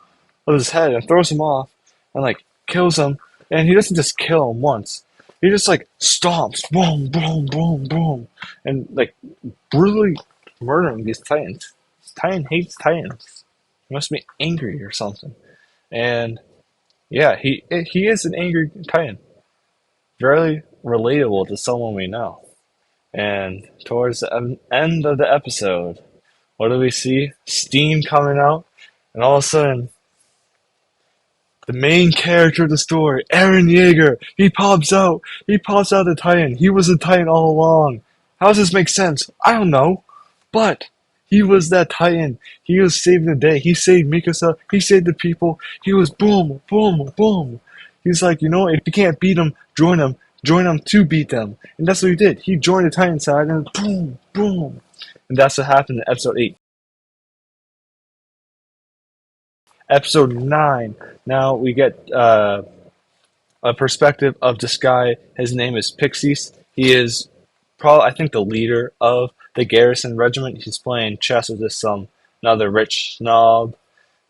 with his head and throws him off and like kills him. And he doesn't just kill him once. He just like stomps, boom, boom, boom, boom, and like brutally murdering these Titans. This Titan hates Titans. He must be angry or something. And yeah, he is an angry Titan. Very relatable to someone we know. And towards the end of the episode, what do we see? Steam coming out, and all of a sudden, the main character of the story, Eren Yeager, he pops out. He pops out the Titan. He was the Titan all along. How does this make sense? I don't know. But he was that Titan. He was saving the day. He saved Mikasa. He saved the people. He was boom, boom, boom. He's like, if you can't beat them, join them. Join them to beat them. And that's what he did. He joined the Titan side and boom, boom. And that's what happened in episode 8. Episode 9. Now we get a perspective of this guy. His name is Pixies. He is probably, I think, the leader of the Garrison Regiment. He's playing chess with this another rich snob,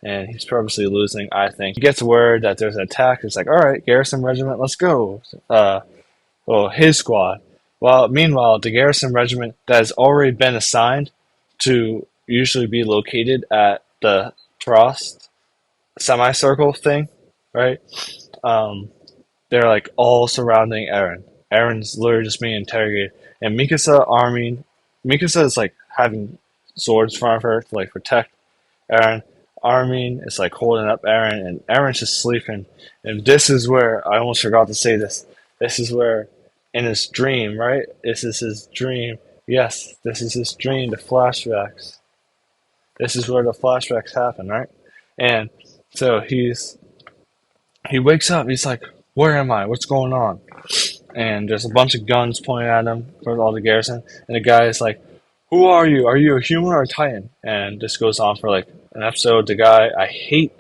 and he's purposely losing, I think. He gets word that there's an attack. It's like, all right, Garrison Regiment, let's go. Well, his squad. Well, meanwhile, the Garrison Regiment that has already been assigned to usually be located at the Trost semicircle thing, right? Um, they're like all surrounding Eren. Eren's literally just being interrogated, and Mikasa is like having swords in front of her to like protect Eren. Armin is like holding up Eren, and Eren's just sleeping. And this is where I almost forgot to say this. This is where, in his dream, right? This is his dream. Yes, this is his dream. The flashbacks. This is where the flashbacks happen, right? And so he wakes up. He's like, "Where am I? What's going on?" And there's a bunch of guns pointed at him for all the garrison. And the guy is like, "Who are you? Are you a human or a Titan?" And this goes on for like an episode. The guy, I hate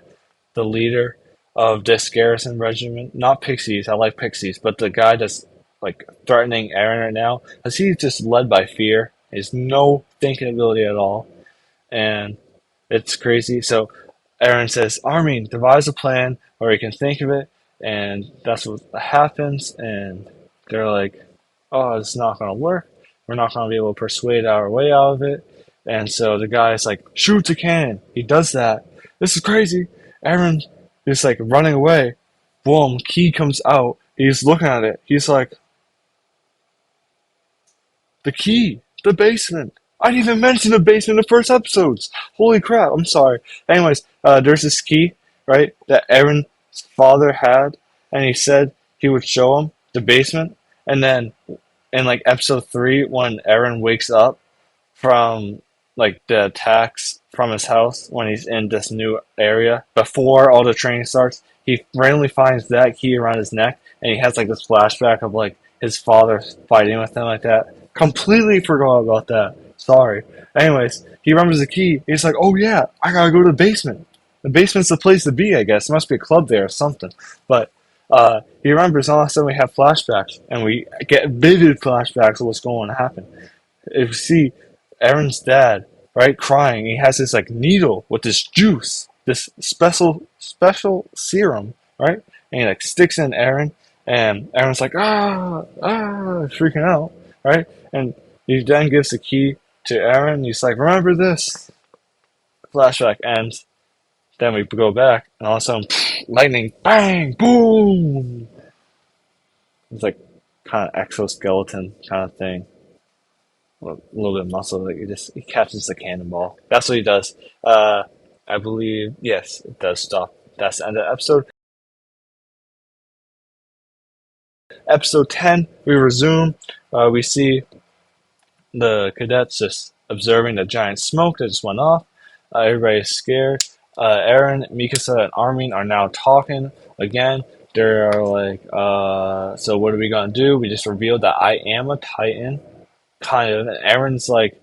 the leader of this garrison regiment. Not Pixies. I like Pixies, but the guy that's like threatening Eren right now, because he's just led by fear. He has no thinking ability at all, and it's crazy. So Eren says, Armin, devise a plan where he can think of it, and that's what happens. And they're like, oh, it's not going to work. We're not going to be able to persuade our way out of it. And so the guy's like, shoot the cannon. He does that. This is crazy. Eren is like running away. Boom, key comes out. He's looking at it. He's like, the key, the basement. I didn't even mention the basement in the first episodes. Holy crap, I'm sorry. Anyways, there's this key, right, that Eren's father had, and he said he would show him the basement. And then in like episode 3, when Eren wakes up from like the attacks from his house when he's in this new area, before all the training starts, he randomly finds that key around his neck, and he has like this flashback of like his father fighting with him like that. Completely forgot about that. Sorry. Anyways, he remembers the key. He's like, oh yeah, I gotta go to the basement. The basement's the place to be, I guess. There must be a club there or something. But he remembers, all of a sudden we have flashbacks, and we get vivid flashbacks of what's going to happen. If you see Eren's dad, right, crying, he has this like needle with this juice, this special serum, right? And he like sticks in Eren, and Eren's like, freaking out, right? And he then gives the key to Eren. He's like, remember this. Flashback ends. Then we go back, and all of a sudden, lightning, bang, boom. It's like kind of exoskeleton kind of thing. A little bit of muscle. Like he catches the cannonball. That's what he does. I believe, yes, it does stop. That's the end of the episode. Episode 10, we resume. We see the cadets just observing the giant smoke that just went off. Everybody's scared. Eren, Mikasa, and Armin are now talking again. They're like, so what are we gonna do? We just revealed that I am a Titan, kind of. And Eren's like,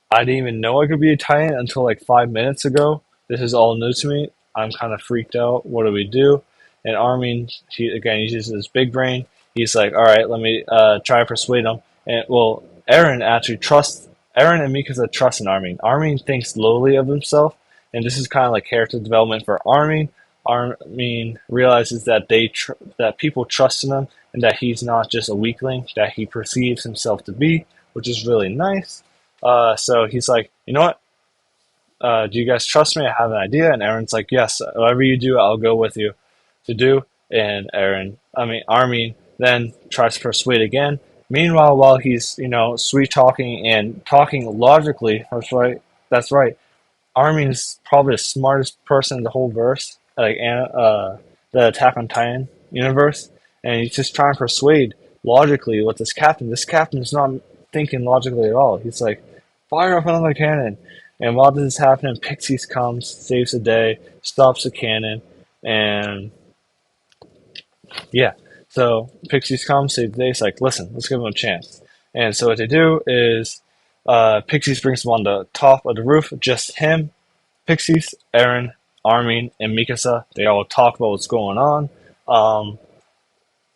I didn't even know I could be a Titan until like 5 minutes ago. This is all new to me. I'm kind of freaked out. What do we do? And Armin, he uses his big brain. He's like, all right, let me try to persuade him. And well, Eren and Mikasa trust in Armin. Armin thinks lowly of himself, and this is kind of like character development for Armin. Armin realizes that that people trust in him, and that he's not just a weakling that he perceives himself to be, which is really nice. So he's like, you know what? Do you guys trust me? I have an idea. And Eren's like, yes, whatever you do, I'll go with you to do. And Armin then tries to persuade again. Meanwhile, while he's, sweet talking and talking logically, that's right. Armin's probably the smartest person in the whole verse. Like, the Attack on Titan universe, and he's just trying to persuade logically with this captain. This captain is not thinking logically at all. He's like, fire up another cannon. And while this is happening, Pixies comes, saves the day, stops the cannon, and yeah. So Pixies come, save the day. It's like, listen, let's give them a chance. And so what they do is, Pixies brings him on the top of the roof, just him, Pixies, Eren, Armin, and Mikasa. They all talk about what's going on. Um,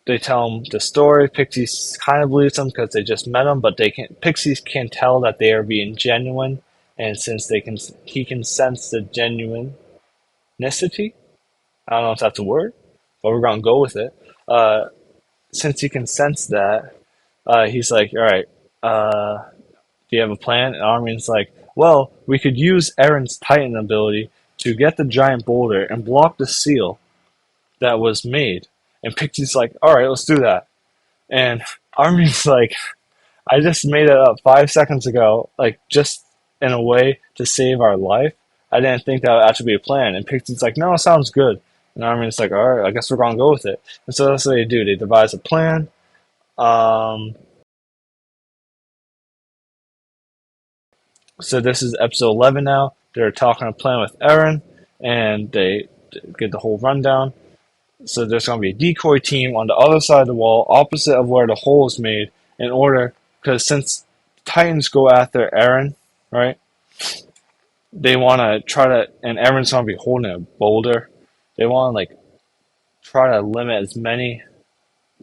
they tell him the story. Pixies kind of believes them because they just met him, but they can Pixies can tell that they are being genuine, and since he can sense the genuinity. I don't know if that's a word, but we're gonna go with it. Uh, since he can sense that, he's like, all right, do you have a plan? And Armin's like, well, we could use Eren's Titan ability to get the giant boulder and block the seal that was made. And Pixie's like, all right, let's do that. And Armin's like, I just made it up 5 seconds ago, like just in a way to save our life. I didn't think that would actually be a plan. And Pixie's like, no, it sounds good. And Armin's like, all right, I guess we're gonna go with it. And so that's what they do. They devise a plan. Um, so this is episode 11 now. They're talking a plan with Eren, and they get the whole rundown. So there's going to be a decoy team on the other side of the wall, opposite of where the hole is made, in order, because since Titans go after Eren, right? They want to try to, and Eren's going to be holding a boulder. They want to like try to limit as many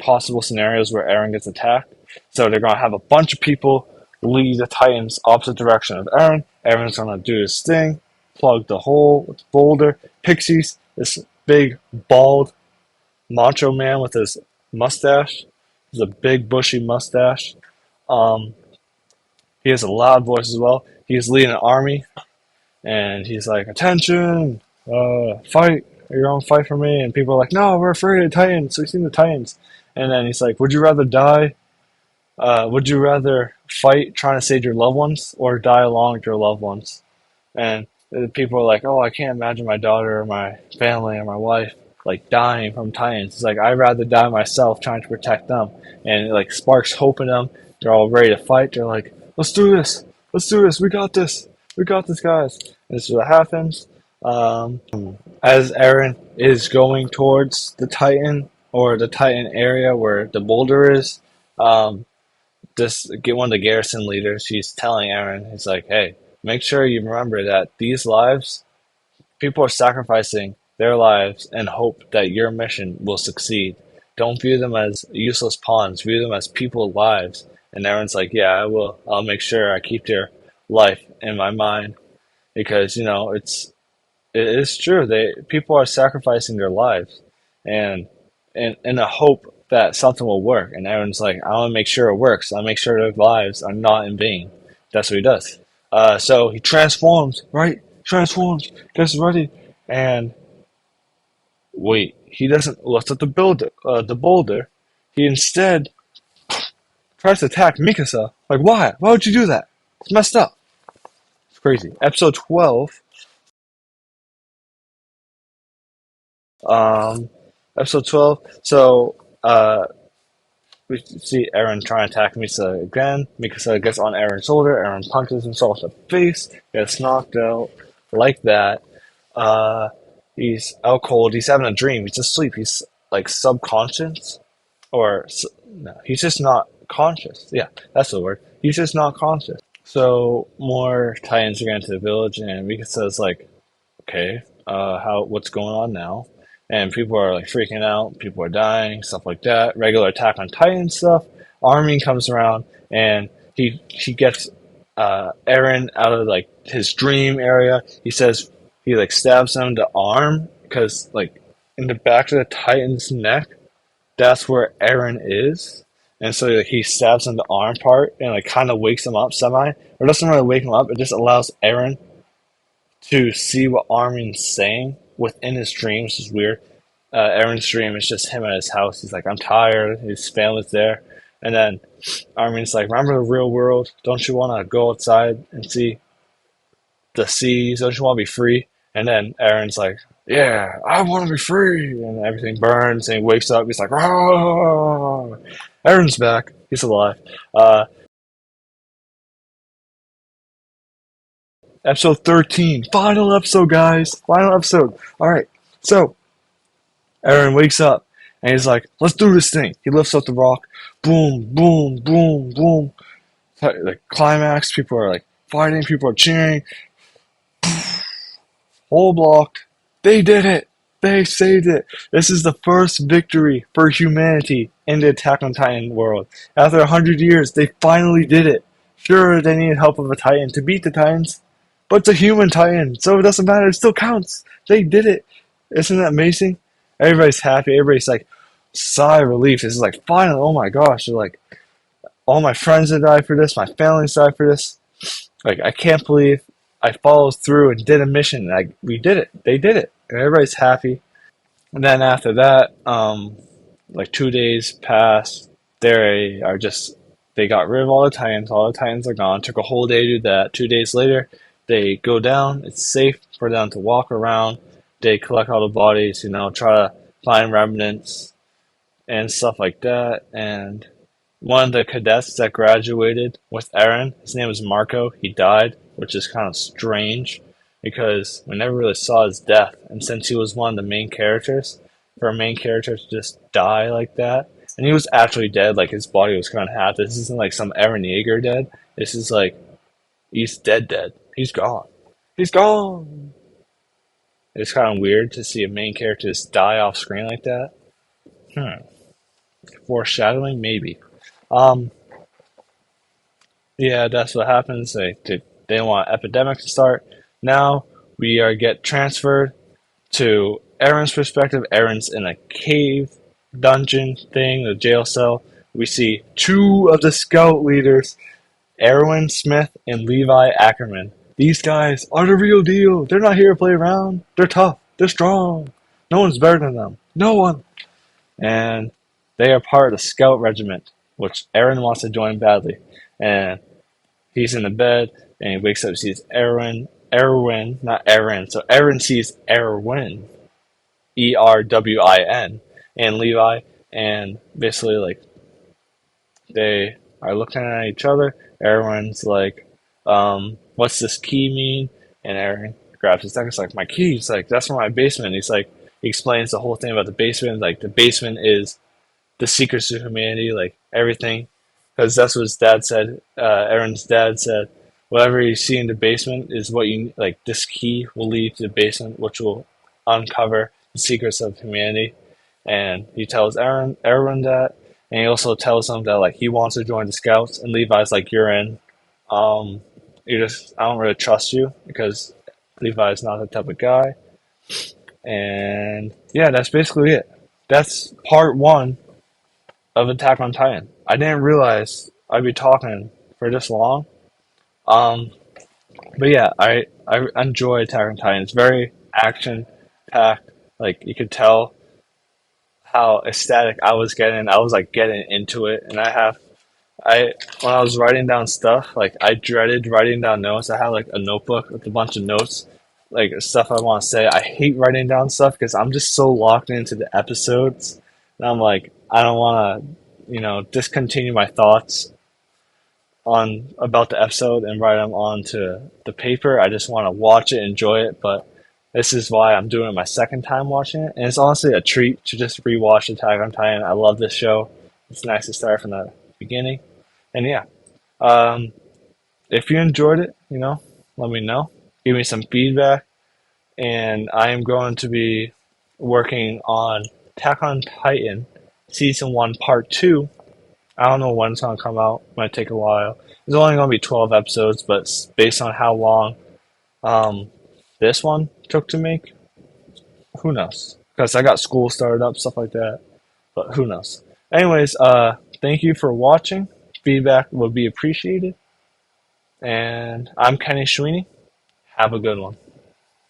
possible scenarios where Eren gets attacked. So they're going to have a bunch of people lead the Titans opposite direction of Eren. Eren's going to do his thing, plug the hole with the boulder. Pixies, this big, bald, macho man with his mustache. He's a big, bushy mustache. Um, he has a loud voice as well. He's leading an army, and he's like, attention, fight. You're going to fight for me. And people are like, no, we're afraid of Titans. We've seen the Titans. And then he's like, would you rather die? Would you rather fight trying to save your loved ones or die along with your loved ones? And people are like, oh, I can't imagine my daughter or my family or my wife like dying from Titans. It's like, I'd rather die myself trying to protect them. And it like sparks hope in them. They're all ready to fight. They're like, let's do this. Let's do this. We got this. We got this, guys. And this is what happens. Um, as Eren is going towards the Titan or the Titan area where the boulder is, um, this get one of the garrison leaders. He's telling Eren, he's like, "Hey, make sure you remember that these lives, people are sacrificing their lives and hope that your mission will succeed. Don't view them as useless pawns. View them as people's lives." And Eren's like, "Yeah, I will. I'll make sure I keep their life in my mind because it is true. They people are sacrificing their lives, and in a hope that something will work." And Aaron's like, "I want to make sure it works. I make sure their lives are not in vain." That's what he does. So he transforms, right? Transforms, gets ready, and wait, he doesn't look at the boulder. He instead tries to attack Mikasa. Like, why? Why would you do that? It's messed up. It's crazy. Episode 12. Um, episode 12. So, we see Eren trying to attack Mikasa again. Mikasa gets on Eren's shoulder. Eren punches himself in the face. Gets knocked out like that. Uh, he's out cold. He's having a dream. He's asleep. He's like subconscious, or no, he's just not conscious. Yeah, that's the word. He's just not conscious. So more Titans are getting to the village, and Mikasa's like, okay, what's going on now? And people are like freaking out, people are dying, stuff like that. Regular Attack on Titan stuff. Armin comes around and he gets Eren out of like his dream area. He says he like stabs him in the arm because like in the back of the Titan's neck, that's where Eren is. And so like, he stabs him the arm part and like kind of wakes him up semi. Or doesn't really wake him up, it just allows Eren to see what Armin's saying within his dream, which is weird. Eren's dream is just him at his house. He's like, I'm tired. His family's there. And then Armin's like, remember the real world? Don't you want to go outside and see the seas? Don't you want to be free? And then Eren's like, yeah, I want to be free, and everything burns, and he wakes up. He's like, oh, Aaron's back. He's alive. Uh, Episode 13, final episode, guys. Final episode. All right, so Aaron wakes up, and he's like, let's do this thing. He lifts up the rock. Boom, boom, boom, boom. Like climax. People are like fighting. People are cheering. Hole blocked. They did it. They saved it. This is the first victory for humanity in the Attack on Titan world. After 100 years, they finally did it. Sure, they needed help of a Titan to beat the Titans, but it's a human Titan, so it doesn't matter. It still counts. They did it. Isn't that amazing? Everybody's happy. Everybody's like, sigh of relief. This is like, finally, oh my gosh. They're like, all my friends have died for this. My family's died for this. Like, I can't believe I followed through and did a mission. Like, we did it. They did it. And everybody's happy. And then after that, like 2 days passed. They are just, they got rid of all the Titans. All the Titans are gone. Took a whole day to do that. 2 days later, they go down. It's safe for them to walk around. They collect all the bodies, try to find remnants and stuff like that. And one of the cadets that graduated with Eren, his name was Marco. He died, which is kind of strange because we never really saw his death. And since he was one of the main characters, for a main character to just die like that, and he was actually dead, like his body was kind of half. This isn't like some Eren Yeager dead. This is like he's dead, dead. He's gone. He's gone. It's kind of weird to see a main character just die off screen like that. Hmm. Foreshadowing, maybe. Um, Yeah, that's what happens. They want epidemic to start. Now we are get transferred to Aaron's perspective. Aaron's in a cave dungeon thing, the jail cell. We see two of the scout leaders, Erwin Smith and Levi Ackerman. These guys are the real deal. They're not here to play around. They're tough. They're strong. No one's better than them. No one. And they are part of the scout regiment, which Aaron wants to join badly. And he's in the bed and he wakes up, sees Erwin, not Aaron. So Aaron sees Erwin, Erwin, and Levi, and basically like they are looking at each other. Erwin's like, "What's this key mean?" And Aaron grabs his neck. It's like, "My key." He's like, "That's for my basement." He's like, he explains the whole thing about the basement. Like the basement is the secrets of humanity, like everything, because that's what his dad said. Aaron's dad said, "Whatever you see in the basement is what you like. This key will lead to the basement, which will uncover the secrets of humanity." And he tells Aaron that, and he also tells him that like he wants to join the Scouts, and Levi's like, "You're in. Um, I don't really trust you because Levi's not the type of guy." And yeah, that's basically it. That's part one of Attack on Titan. I didn't realize I'd be talking for this long. Um, but yeah, I enjoy Attack on Titan. It's very action packed. Like you could tell how ecstatic I was getting. I was like getting into it, and I when I was writing down stuff, like I dreaded writing down notes. I had like a notebook with a bunch of notes, like stuff I want to say. I hate writing down stuff because I'm just so locked into the episodes, and I'm like I don't want to, discontinue my thoughts on about the episode and write them onto the paper. I just want to watch it, enjoy it, but this is why I'm doing it my second time watching it, and it's honestly a treat to just rewatch Attack on Titan. I love this show. It's nice to start from the beginning, and yeah, um, if you enjoyed it, let me know. Give me some feedback, and I am going to be working on Attack on Titan Season 1 Part 2. I don't know when it's going to come out. It might take a while. It's only going to be 12 episodes, but based on how long um, this one took to make, who knows? Because I got school started up, stuff like that. But who knows? Anyways, thank you for watching. Feedback would be appreciated. And I'm Kenny Sweeney. Have a good one.